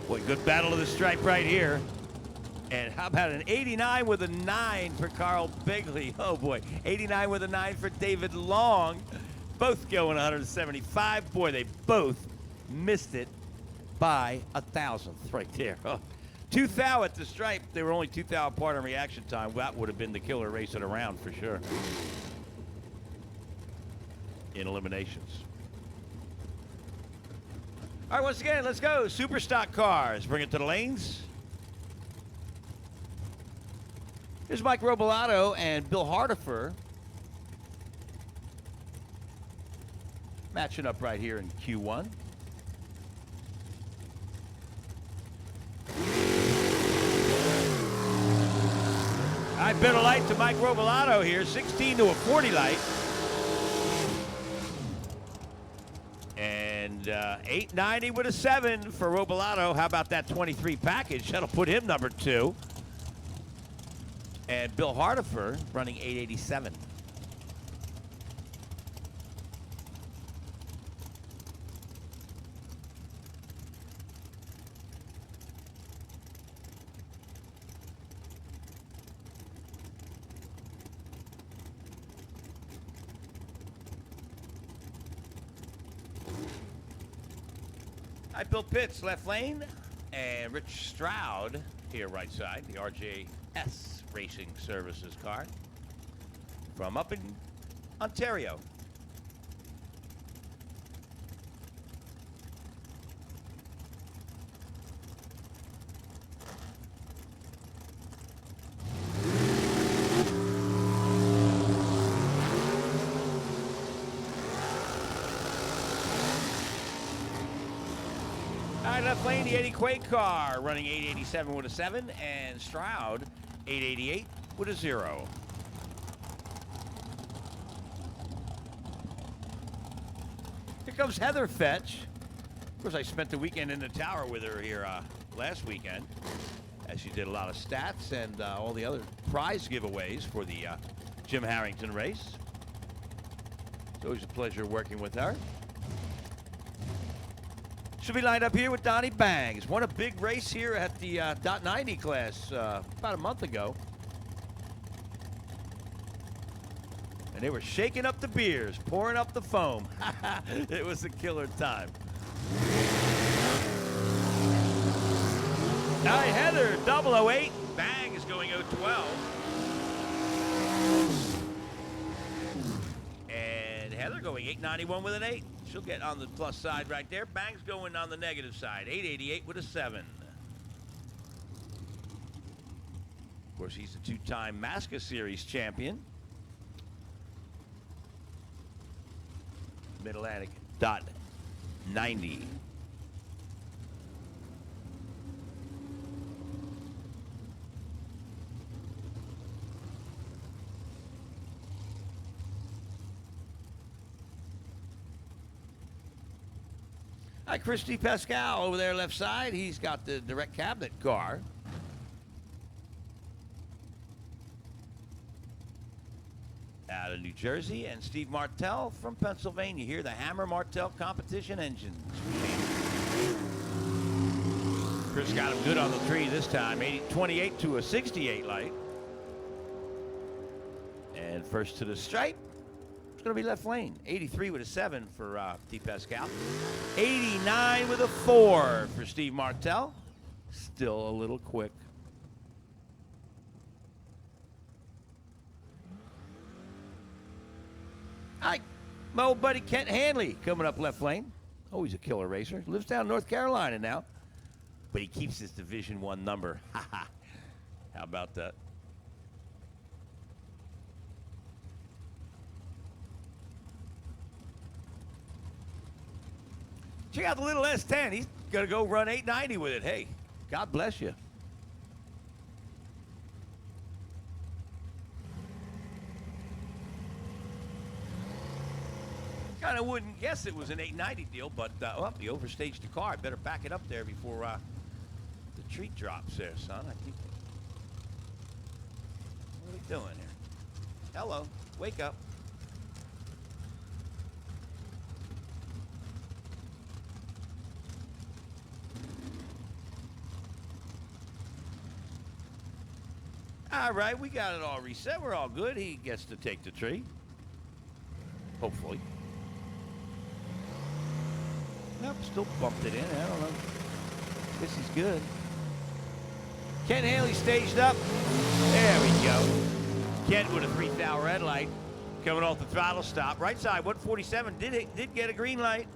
Boy, good battle of the stripe right here. And how about an 89 with a 9 for Carl Bigley? Oh, boy. 89 with a 9 for David Long. Both going 175. Boy, they both missed it by 1,000th right there. Oh. 2 thou at the stripe. They were only 2 thou apart on reaction time. That would have been the killer race of the round for sure. In eliminations. All right, once again, let's go. Super stock cars. Bring it to the lanes. Here's Mike Robolato and Bill Hardifer matching up right here in Q1. I bid a light to Mike Robolato here, 16 to a 40 light. And 890 with a 7 for Robolato. How about that 23 package? That'll put him number 2. And Bill Hardifer running 887. I Bill Pitts, left lane, and Rich Stroud here, right side, the RJS Racing Services car from up in Ontario. Left lane, the Eddie Quake car, running 887 with a 7, and Stroud, 888 with a 0. Here comes Heather Fetch. Of course, I spent the weekend in the tower with her here last weekend, as she did a lot of stats and all the other prize giveaways for the Jim Harrington race. It's always a pleasure working with her. She'll be lined up here with Donnie Bangs. Won a big race here at the .90 class about a month ago. And they were shaking up the beers, pouring up the foam. It was a killer time. All right, Heather, 008. Bangs going 012. And Heather going 891 with an 8. She'll get on the plus side right there. Bangs going on the negative side. 888 with a 7. Of course, he's the 2-time Masca Series champion. Mid-Atlantic .90. Hi, Christy Pascal over there left side. He's got the direct cabinet car. out of New Jersey, and Steve Martell from Pennsylvania. Here, the Hammer Martell competition engines. Chris got him good on the tree this time. 28 to a 68 light. And first to the stripe, it's going to be left lane. 83 with a 7 for D. Pascal. 89 with a 4 for Steve Martell. Still a little quick. All right, my old buddy Kent Hanley coming up left lane. Always a killer racer. Lives down in North Carolina now. But he keeps his Division I number. How about that? Check out the little S10. He's going to go run 890 with it. Hey, God bless you. Kind of wouldn't guess it was an 890 deal, but well, he overstaged the car. I better back it up there before the treat drops there, son. I think. What are we doing here? Hello, wake up. All right, we got it all reset. We're all good. He gets to take the tree. Hopefully. Nope, still bumped it in. I don't know. This is good. Kent Haley staged up. There we go. Kent with a 3,000 red light. Coming off the throttle stop. Right side, 147 did get a green light.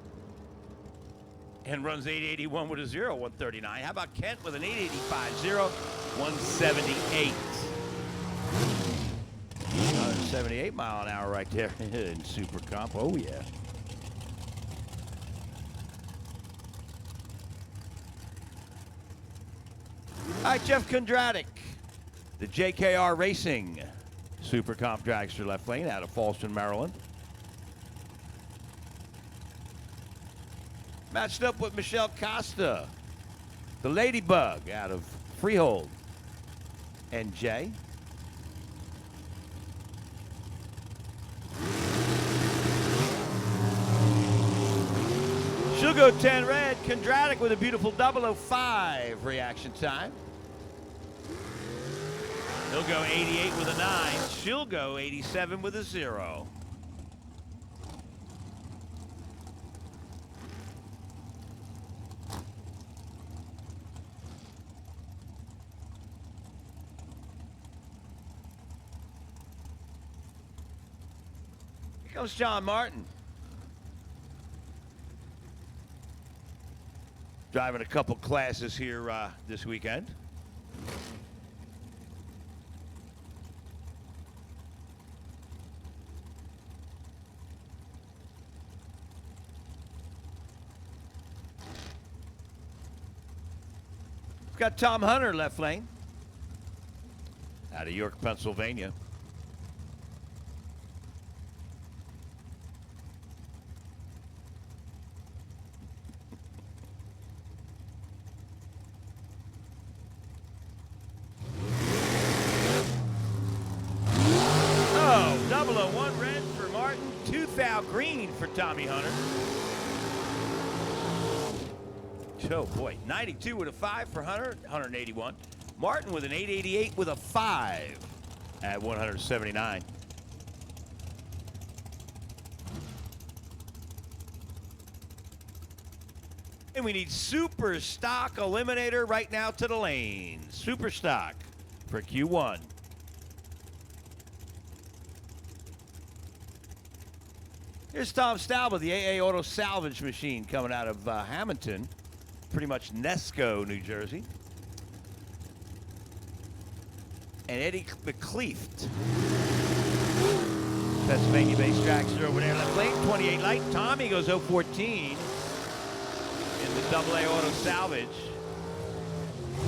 And runs 881 with a 0, 139. How about Kent with an 885 0, 178. 178 mile an hour right there in Super Comp. Oh, yeah. All right, Jeff Kondratic, the JKR Racing Super Comp dragster left lane out of Fallston, Maryland. Matched up with Michelle Costa, the Ladybug out of Freehold, NJ. She'll go 10 red. Kondratic with a beautiful 005 reaction time. He'll go 88 with a 9. She'll go 87 with a 0. Here comes John Martin. Driving a couple classes here this weekend. We've got Tom Hunter left lane out of York, Pennsylvania. Oh, 001 red for Martin, 2,000 green for Tommy Hunter. Oh boy, 92 with a 5 for Hunter, 181. Martin with an 888 with a 5 at 179. And we need Super Stock Eliminator right now to the lane. Super Stock for Q1. Here's Tom Stalba, the AA Auto Salvage Machine coming out of Hamilton. Pretty much Nesco, New Jersey. And Eddie McCleeft, Pennsylvania-based dragster over there left lane, 28 light. Tommy goes 014 in the AA Auto Salvage.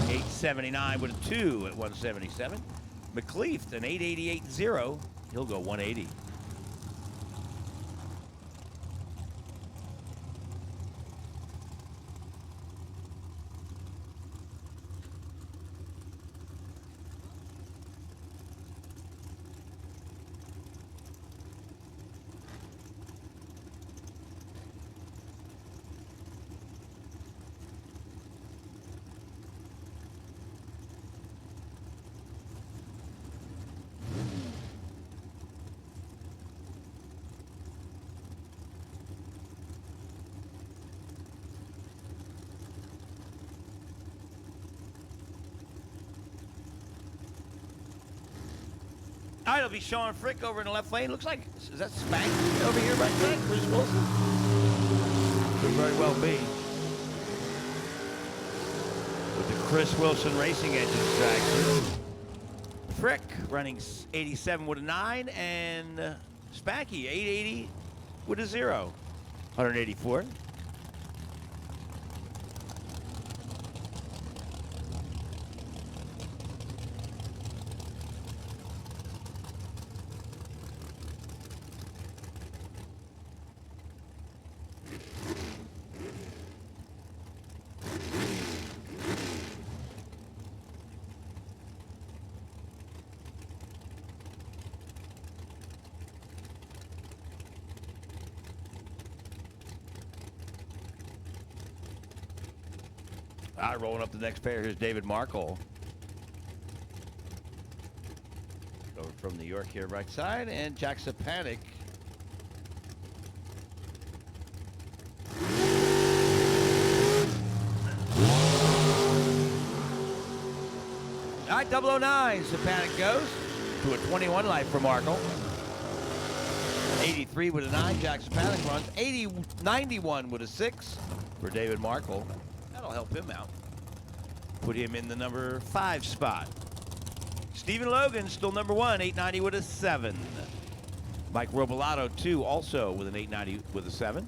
879 with a 2 at 177. McCleeft, an 888-0. He'll go 180. All right, it'll be Sean Frick over in the left lane. Looks like, is that Spank over here right side? Chris Wilson? Could very well be. With the Chris Wilson Racing Engine traction. Frick running 87 with a 9, and Spanky 880 with a 0. 184. All right, rolling up the next pair. Here's David Markle. Over from New York here, right side. And Jack Sapanic. All right, 009. Sapanic goes to a 21 life for Markle. 83 with a 9. Jack Sapanic runs 91 with a 6 for David Markle. That'll help him out. Put him in the number 5 spot. Stephen Logan, still number 1, 890 with a 7. Mike Robolato, 2, also with an 890 with a 7.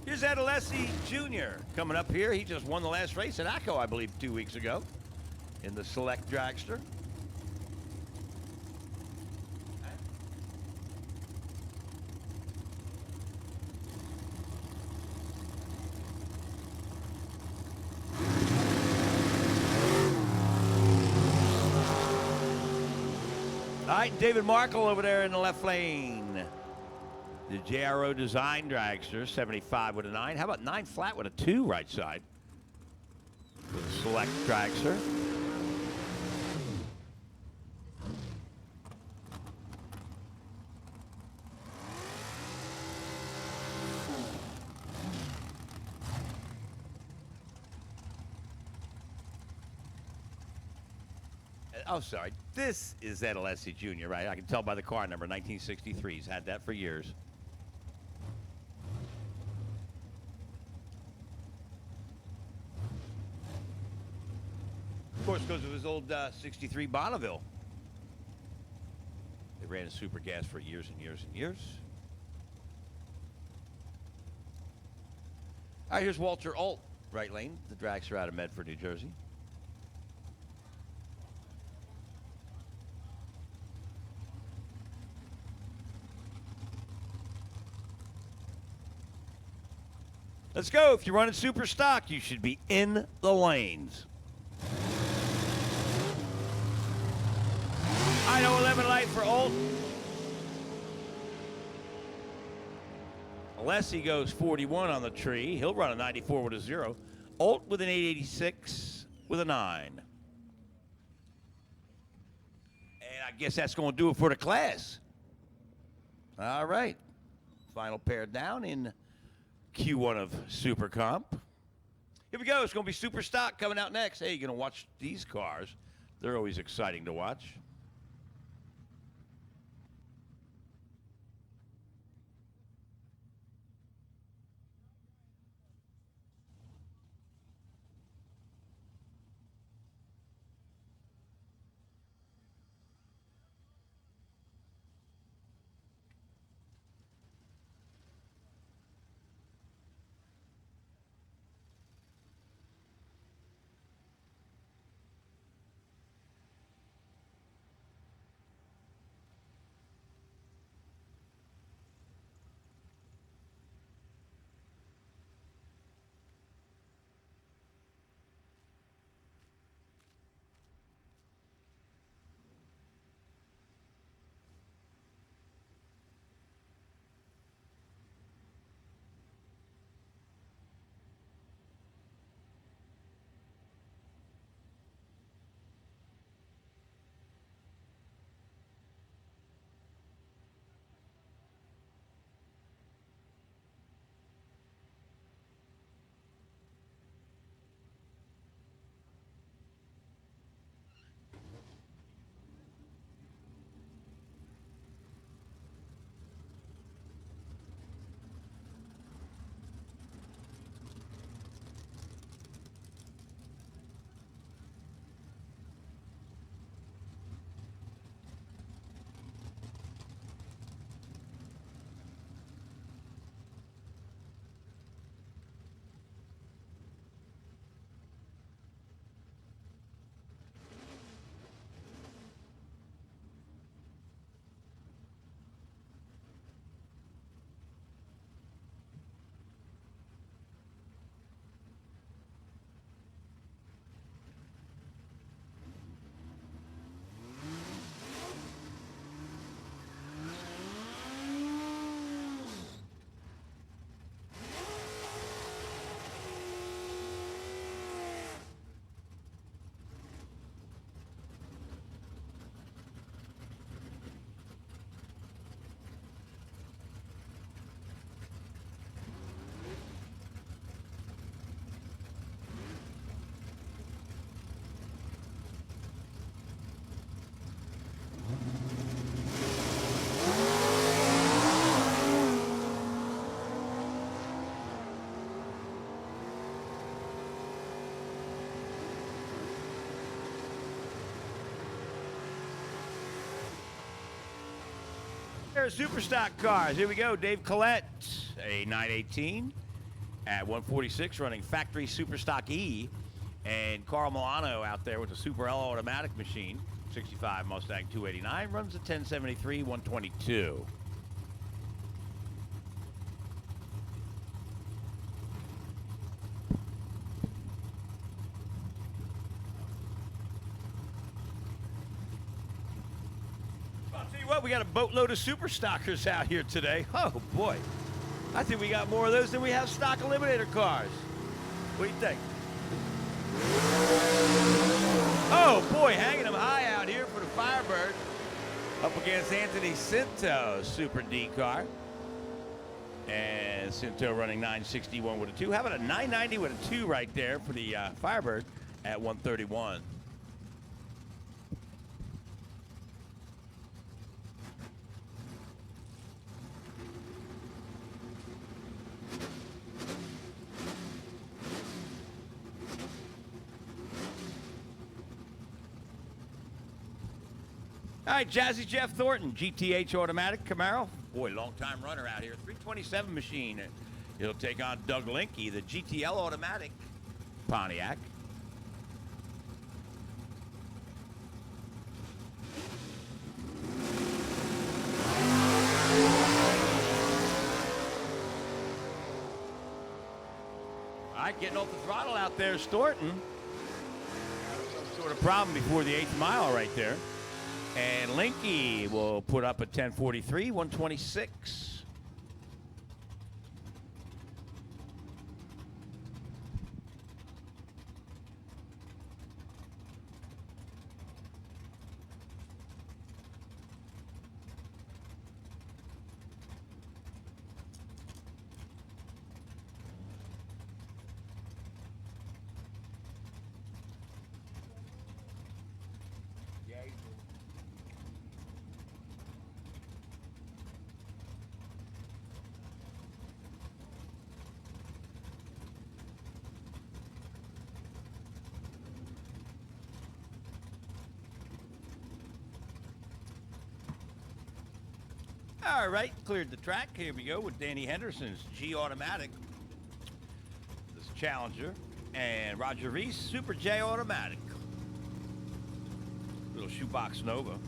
Here's Ed Alessi Jr. coming up here. He just won the last race at ACO, I believe, 2 weeks ago in the Select Dragster. All right, David Markle over there in the left lane. The JRO Design Dragster, 75 with a 9. How about 9 flat with a 2 right side? For the Select Dragster. Oh, sorry. This is Ed Alessi Jr., right? I can tell by the car number, 1963. He's had that for years. Of course, goes with his old 63 Bonneville. They ran a super gas for years and years and years. All right, here's Walter Alt, right lane. The dragster out of Medford, New Jersey. Let's go. If you're running super stock, you should be in the lanes. I know 11 light for Alt. Alessi goes 41 on the tree. He'll run a 94 with a 0. Alt with an 886 with a 9. And I guess that's going to do it for the class. All right. Final pair down in Q1 of Super Comp. Here we go. It's going to be Super Stock coming out next. Hey, you're going to watch these cars. They're always exciting to watch. Pair of super stock cars. Here we go. Dave Collette, a 918 at 146, running factory super stock E. And Carl Milano out there with the Super L automatic machine, 65 Mustang 289, runs a 1073, 122. I'll tell you what, we got a boatload of super stockers out here today. Oh boy, I think we got more of those than we have stock eliminator cars. What do you think? Oh boy, hanging them high out here for the Firebird. Up against Anthony Cinto, Super D car. And Cinto running 961 with a 2. How about a 990 with a 2 right there for the Firebird at 131. All right, Jazzy Jeff Thornton, GTH automatic Camaro. Boy, long-time runner out here. 327 machine. He'll take on Doug Linke, the GTL automatic Pontiac. All right, getting off the throttle out there, Thornton. Some sort of problem before the 8th mile right there. And Linke will put up a 1043, 126. All right, cleared the track. Here we go with Danny Henderson's G Automatic. This Challenger. And Roger Reese, Super J Automatic. Little shoebox Nova. A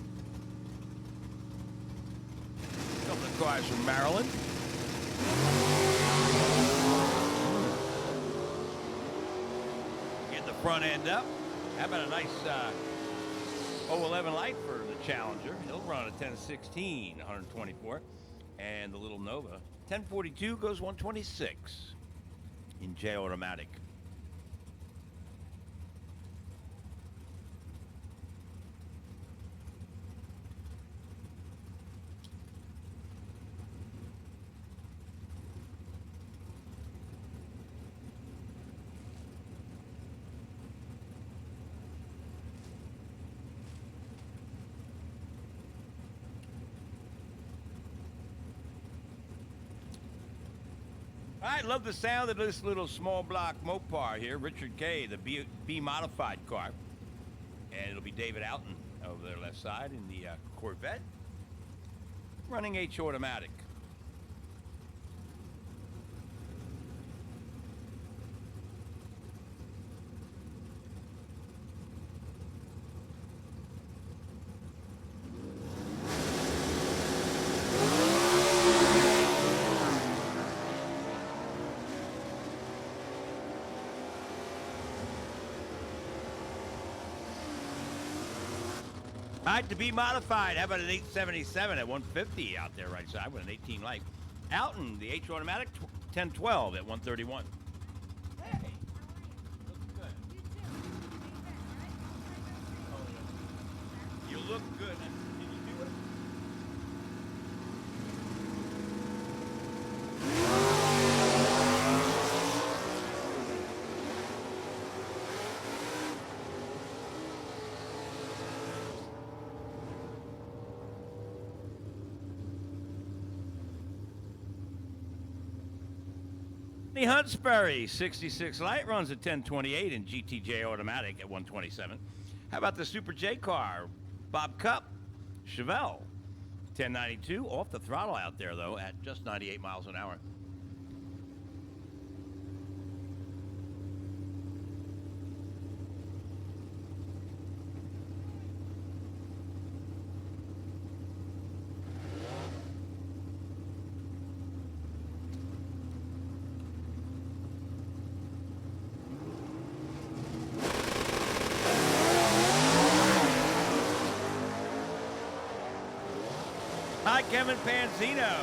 couple of cars from Maryland. Get the front end up. How about a nice 011 light for the Challenger? He'll run a 1016, 124. And the little Nova, 1042 goes 126 in J Automatic. I love the sound of this little small block Mopar here. Richard K, the B modified car. And it'll be David Alton over there left side in the Corvette. Running H automatic. All right, to be modified, how about an 877 at 150 out there right side with an 18 light. Alton, the H automatic, 1012 at 131. Hey, looks good. You look good. Did you do it? Huntsbury 66 light runs a 1028 in GTJ automatic at 127. How about the Super J car? Bob Cup, Chevelle, 1092 off the throttle out there, though, at just 98 miles an hour. Hi, Kevin Panzino,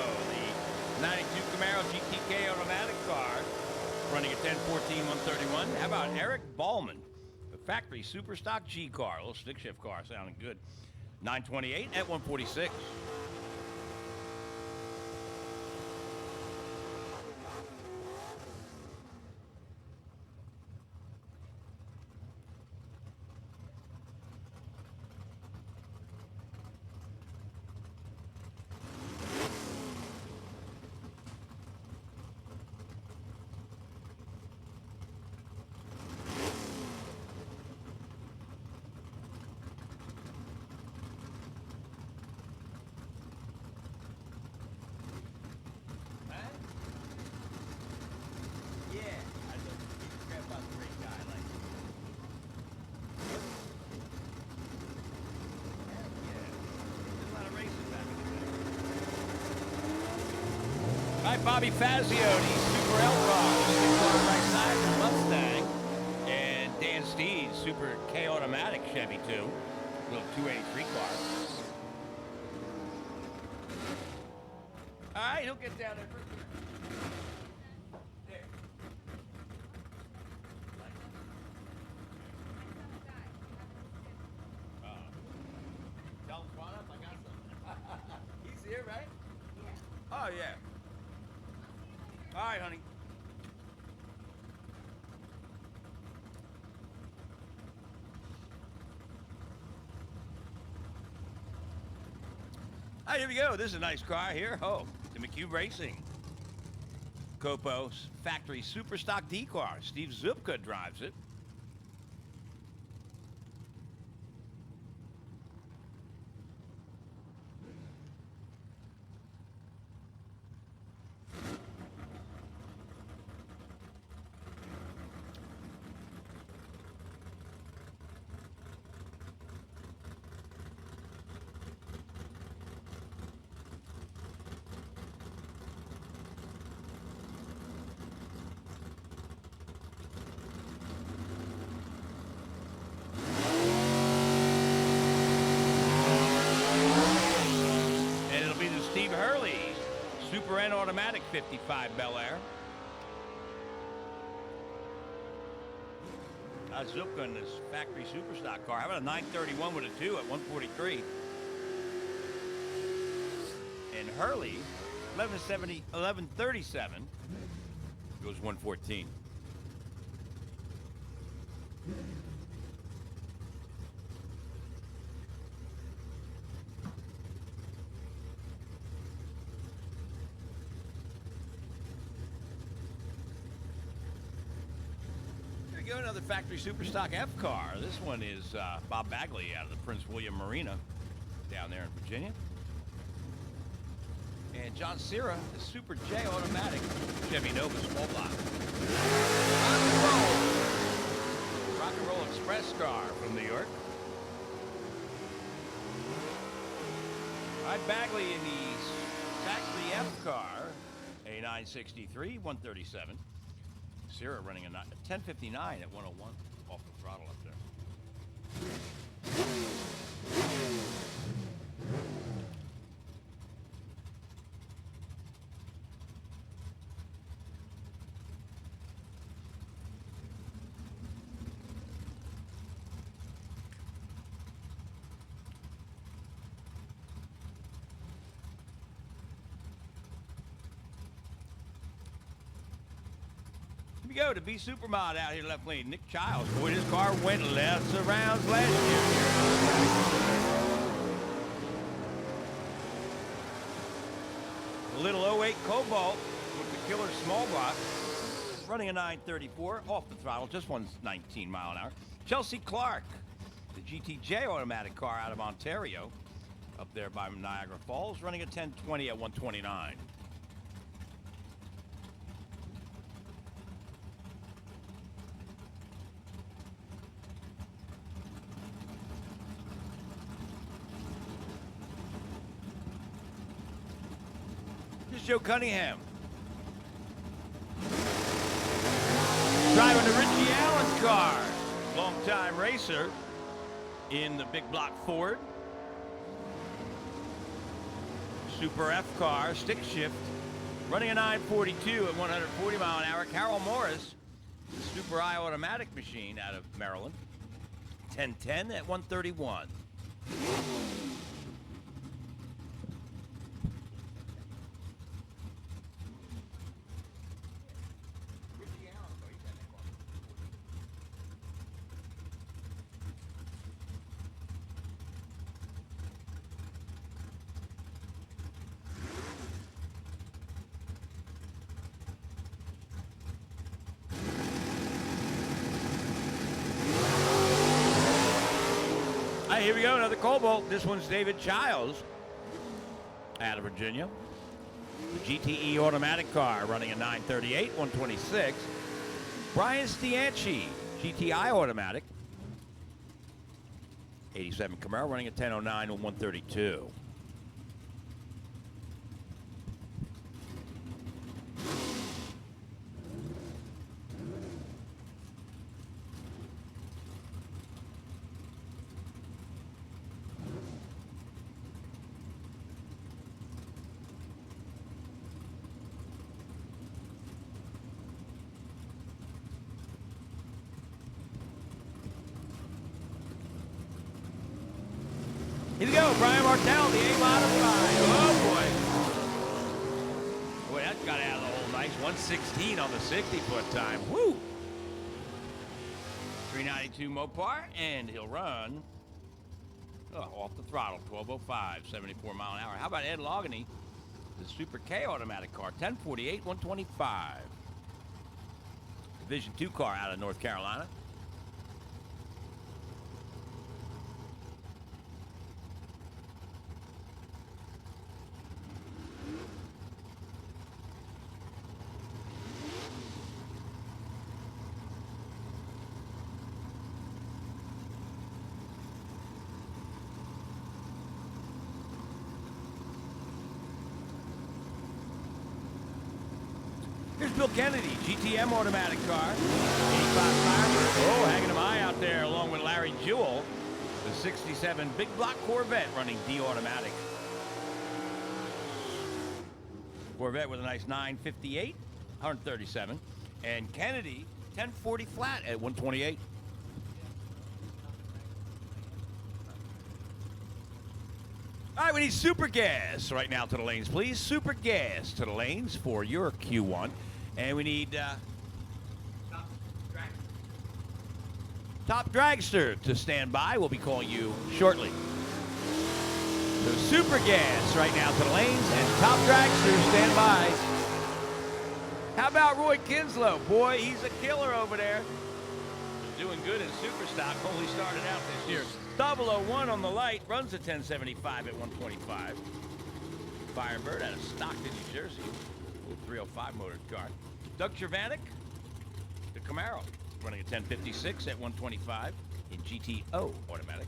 the 92 Camaro GTK automatic car, running at 1014-131. How about Eric Ballman, the factory super stock G car, a little stick shift car, sounding good. 928 at 146. Hi, Bobby Fazio, the Super L car, right side for Mustang, and Dan Steed, Super K automatic Chevy 2, little 283 car. All right, he'll get down there first. There. Tell him spawn up, I got some. He's here, right? Yeah. Oh, yeah. All right, honey. All right, here we go. This is a nice car here. Oh, the McHugh Racing. Copos factory super stock D car. Steve Zupka drives it. Steve Hurley, Super N automatic 55 Bel Air. Zupka in this factory super stock car. How about a 931 with a 2 at 143? And Hurley, 1137 goes 114. Go another factory super stock F car. This one is Bob Bagley out of the Prince William Marina down there in Virginia. And John Cera, the Super J automatic Chevy Nova small block. Rock and Roll Express car from New York. All right, Bagley in the factory F car, a 963, 137. Cera running a 1059 at 101 off the throttle up there. Here we go to B Supermod out here left lane. Nick Childs. Boy, this car went lots of rounds last year. A little 08 Cobalt with the killer small block. Running a 934 off the throttle. Just one's 19 mile an hour. Chelsea Clark, the GTJ automatic car out of Ontario. up there by Niagara Falls, running a 1020 at 129. Here's Joe Cunningham. Driving the Richie Allen's car. Long-time racer in the big block Ford. Super F car, stick shift. Running a 942 at 140 mile an hour. Carol Morris, the Super I automatic machine out of Maryland. 1010 at 131. Here we go, another Cobalt. This one's David Childs out of Virginia. The GTE automatic car running a 938, 126. Brian Stianchi, GTI automatic. 87 Camaro running a 1009 and 132. Here we go, Brian Martell, the A-Lot of 5. Oh, boy. Boy, that got out of the hole nice. 116 on the 60-foot time. Woo! 392 Mopar, and he'll run off the throttle, 1205, 74 mile an hour. How about Ed Logany, the Super K automatic car, 1048, 125. Division 2 car out of North Carolina. Here's Bill Kennedy, GTM automatic car. 85 Firebird. Oh, hanging them high out there along with Larry Jewell. The 67 big block Corvette running D automatic. Corvette with a nice 958, 137. And Kennedy, 1040 flat at 128. All right, we need super gas right now to the lanes, please. Super gas to the lanes for your Q1. And we need Top Dragster to stand by. We'll be calling you shortly. So super gas right now to the lanes and Top Dragster stand by. How about Roy Kinslow? Boy, he's a killer over there. Doing good in super stock. Only started out this year. 001 on the light, runs a 1075 at 125. Firebird out of Stockton, New Jersey. 305 motor car. Doug Chervanek, the Camaro, running a 1056 at 125 in GTO automatic.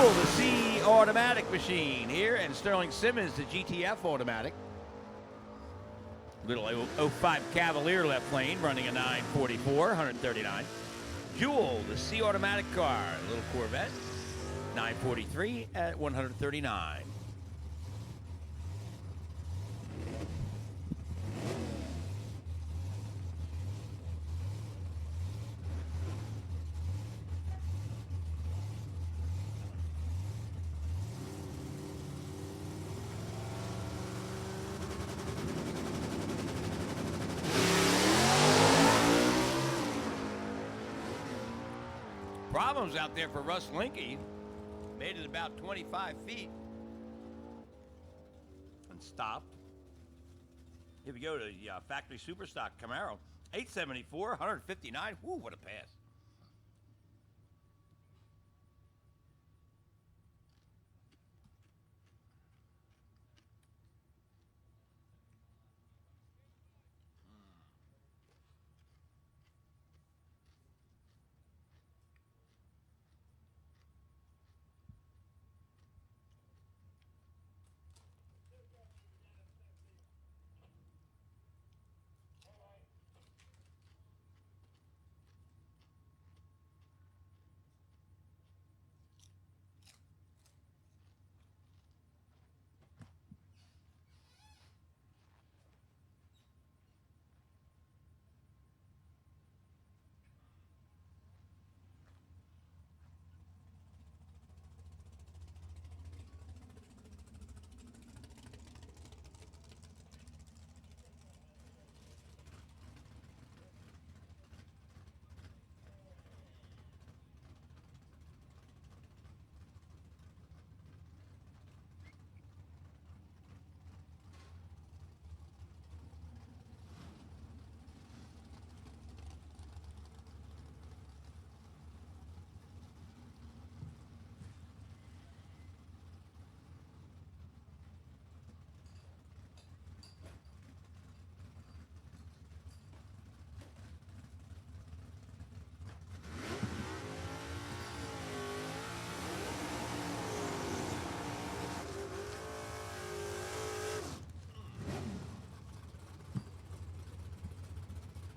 The C automatic machine here, and Sterling Simmons, the GTF automatic. Little 05 Cavalier left lane, running a 944, 139. Jewel, the C automatic car, little Corvette, 943 at 139. Problems out there for Russ Linke. Made it about 25 feet. stopped. Here we go to the factory Superstock Camaro. 874, 159. Woo, what a pass.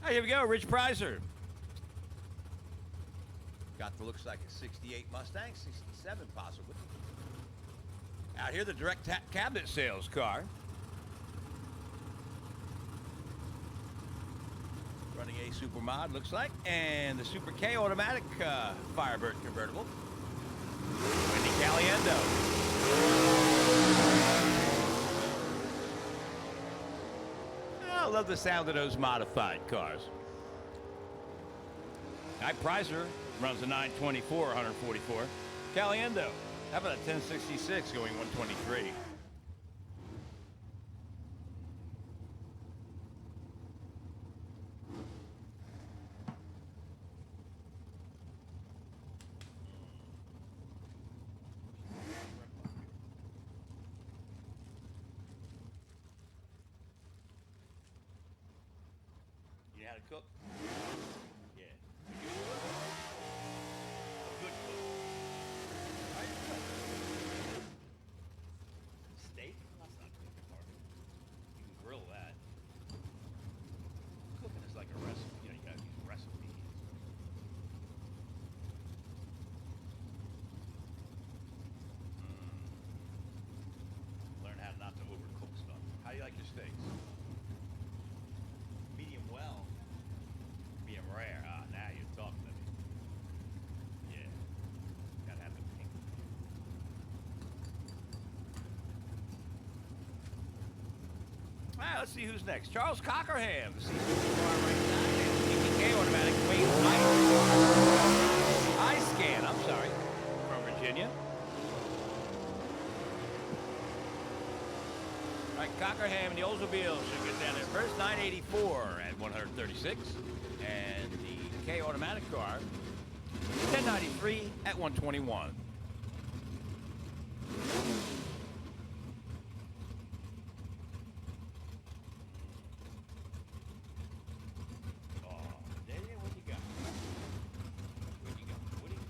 Hey, here we go, Rich Prizer. Got the looks like a 68 Mustang, 67 possibly. Out here, the direct cabinet sales car. Running a super mod, looks like, and the Super K automatic Firebird convertible. Wendy Caliendo. I love the sound of those modified cars. Guy Prizer runs a 924, 144. Caliendo, how about a 1066 going 123? You know how to cook? Yeah. A good cook. Steak? That's not cooking hard. You can grill that. Cooking is like a recipe. You know, you gotta use recipes. Learn how not to overcook stuff. How do you like your steaks? Medium well. Medium rare. Ah, now you're talking to me. Yeah. Gotta have the pink. All right, let's see who's next. Charles Cockerham. The PPK automatic. Wayne iScan, I'm sorry. From Virginia. All right, Cockerham and the Oldsmobile should get down there first. 984 at 136. And the K automatic car, 1093 at 121. Oh, Daniel, what you got? What you got? What do you...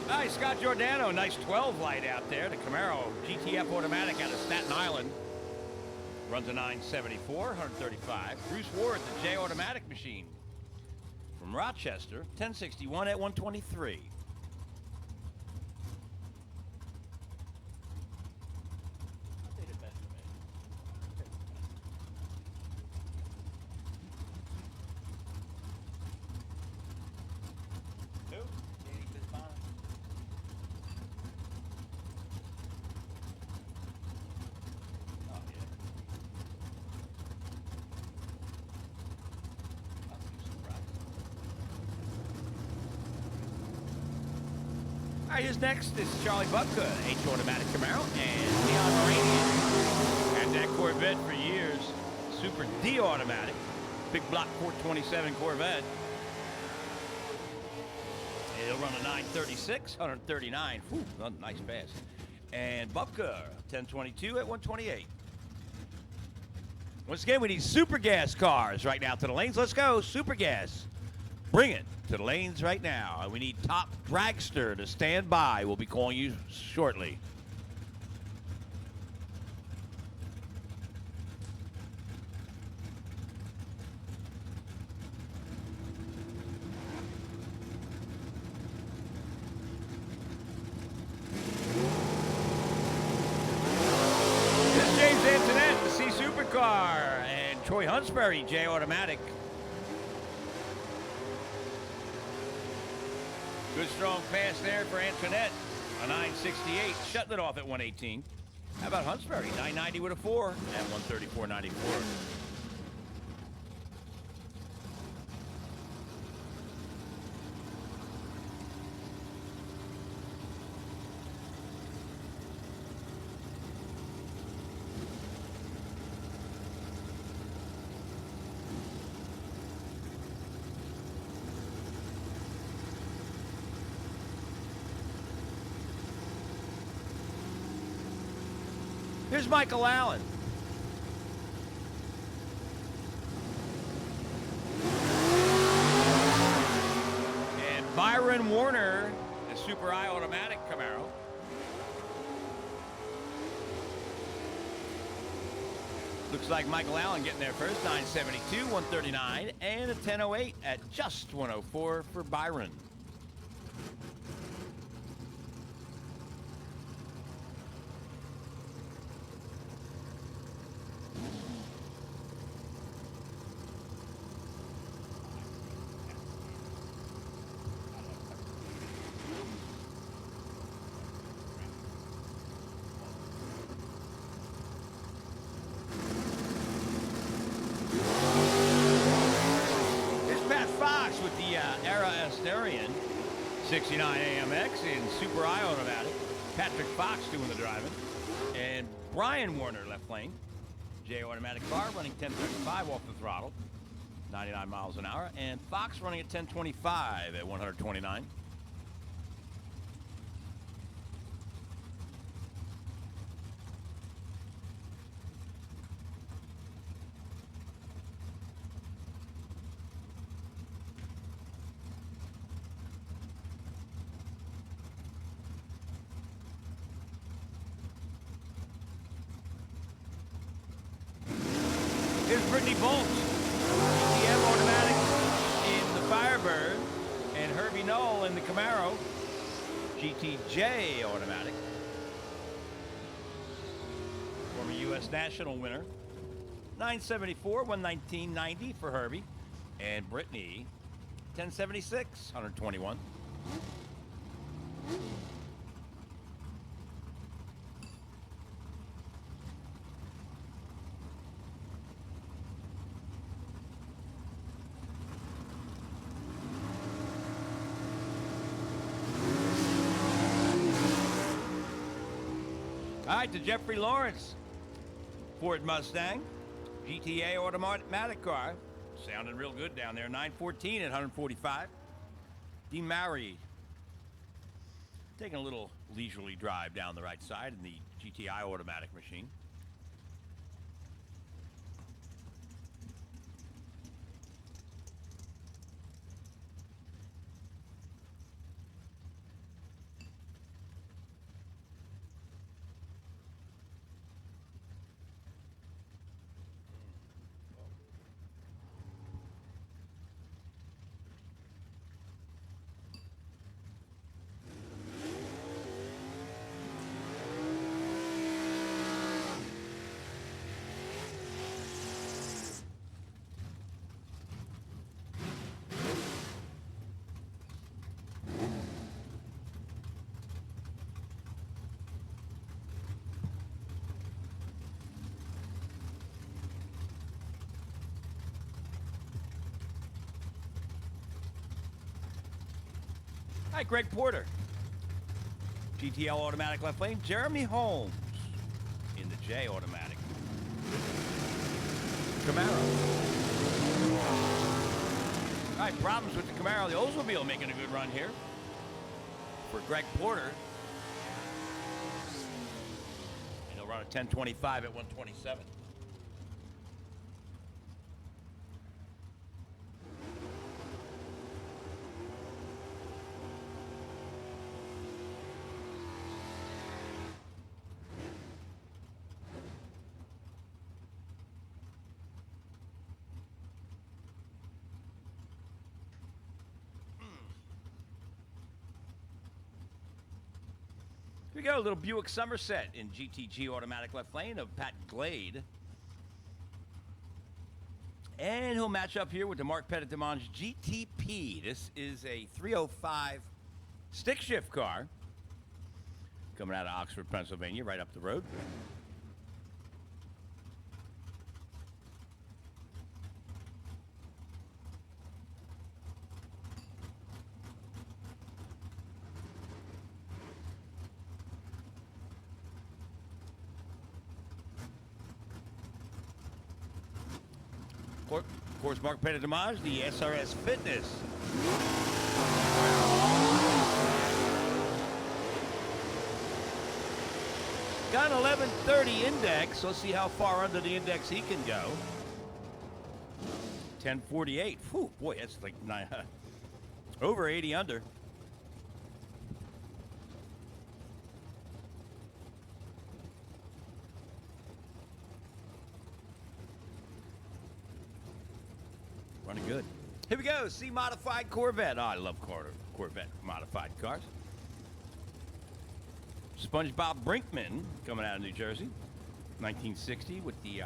Nice, Scott Giordano, nice 12 light out there. The Camaro GTF automatic out of Staten Island. Runs a 974, 135. Bruce Ward, the J automatic machine. From Rochester, 1061 at 123. All right, here's next. This is Charlie Bubka, H automatic Camaro, and Leon Moranian. Had that Corvette for years. Super D automatic. Big block 427 Corvette. It'll run a 936, 139. Whew, nice pass. And Bubka, 1022 at 128. Once again, we need super gas cars right now to the lanes. Let's go, super gas. Bring it to the lanes right now. And we need Top Dragster to stand by. We'll be calling you shortly. Supercar and Troy Hunsberry, J automatic. Good strong pass there for Antoinette. A 968, shutting it off at 118. How about Hunsberry? 990 with a 4 at 134.94. Here's Michael Allen. And Byron Warner, the Super I automatic Camaro. Looks like Michael Allen getting there first. 972, 139, and a 1008 at just 104 for Byron. With the NHRA D1TV 69 AMX in Super I automatic. Patrick Fox doing the driving. And Brian Warner left lane. J automatic car running 1035 off the throttle. 99 miles an hour. And Fox running at 1025 at 129. Here's Brittany Bolt, GTM automatic in the Firebird, and Herbie Knoll in the Camaro, GTJ automatic. Former U.S. National winner. 974, 119.90 for Herbie, and Brittany, 1076, 121. All right, to Jeffrey Lawrence, Ford Mustang, GTA automatic car. Sounding real good down there. 914 at 145. Demarried. Taking a little leisurely drive down the right side in the GTI automatic machine. Hi, Greg Porter. GTL automatic left lane, Jeremy Holmes in the J automatic. Camaro. All right, problems with the Camaro. The Oldsmobile making a good run here for Greg Porter. And he'll run a 1025 at 127. Here we go, a little Buick Somerset in GTG automatic left lane of Pat Glade. And he'll match up here with the Mark Pettit Demange GTP. This is a 305 stick shift car coming out of Oxford, Pennsylvania, right up the road. Of course, Mark Pettit Demange, the SRS Fitness. Got an 1130 index. Let's see how far under the index he can go. 1048. Whew, boy, that's like over 80 under. Running good. Here we go. C-modified Corvette. Oh, I love Corvette modified cars. SpongeBob Brinkman coming out of New Jersey. 1960 with the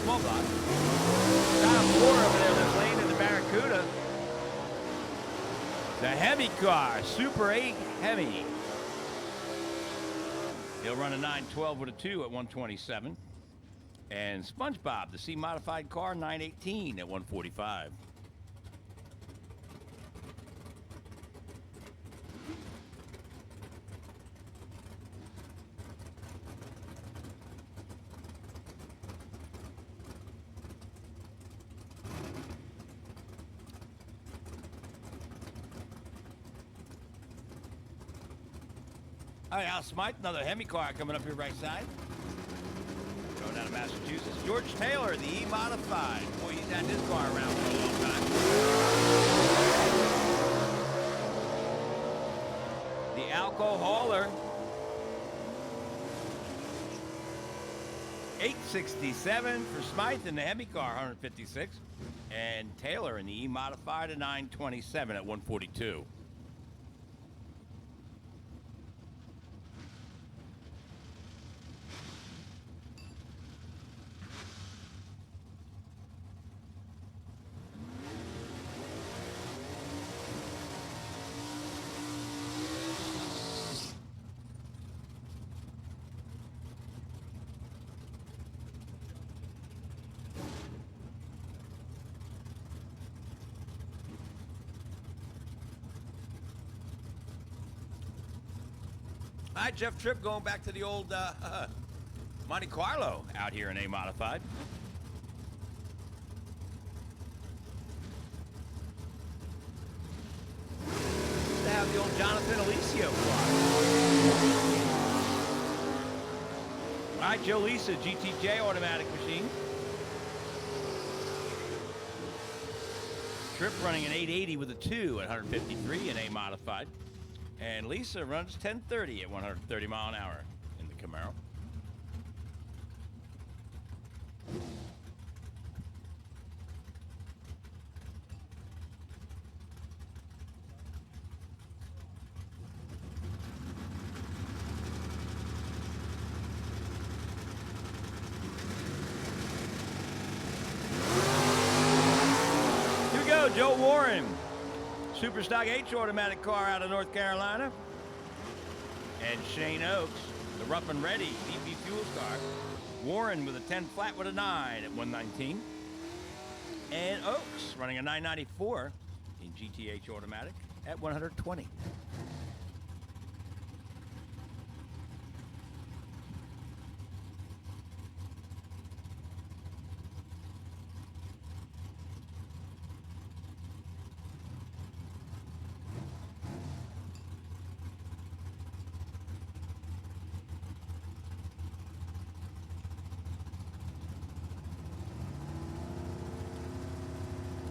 small block. Top four over there that's laying in the Barracuda. The Hemi car. Super 8 Hemi. He'll run a 912 with a 2 at 127. And SpongeBob, the C-modified car, 918 at 145. All right, Al Smythe, another Hemi car coming up here right side. Going down to Massachusetts. George Taylor, the E-modified. Boy, he's had this car around for a long time. The Alco Hauler. 867 for Smythe in the Hemi car, 156. And Taylor in the E-modified, a 927 at 142. All right, Jeff Tripp going back to the old Monte Carlo out here in A-modified. Used to have the old Jonathan Alicio car. All right, Joe Lisa, GTJ automatic machine. Tripp running an 880 with a 2 at 153 in A-modified. And Lisa runs 1030 at 130 mile an hour in the Camaro. Here we go, Joe Warren. Superstock H automatic car out of North Carolina. And Shane Oakes, the Rough and Ready BP Fuels car. Warren with a 10 flat with a 9 at 119. And Oakes running a 994 in GTH automatic at 120.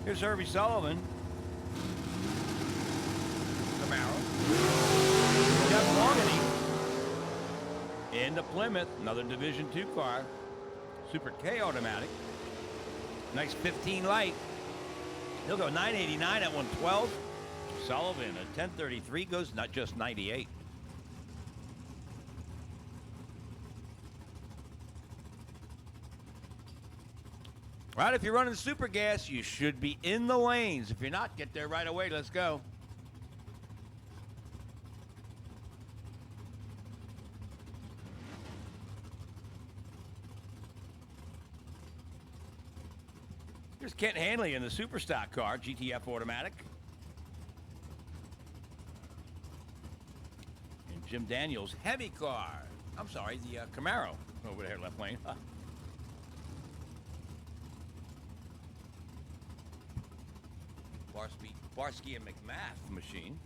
Here's Herbie Sullivan. Camaro. Jeff Longany. Into Plymouth. Another Division II car. Super K automatic. Nice 15 light. He'll go 989 at 112. Sullivan at 1033 goes not just 98. All right, if you're running super gas, you should be in the lanes. If you're not, get there right away. Let's go. Here's Kent Hanley in the super stock car, GTF automatic. And Jim Daniels heavy car. I'm sorry, the Camaro over there, left lane. Barsky and McMath machine.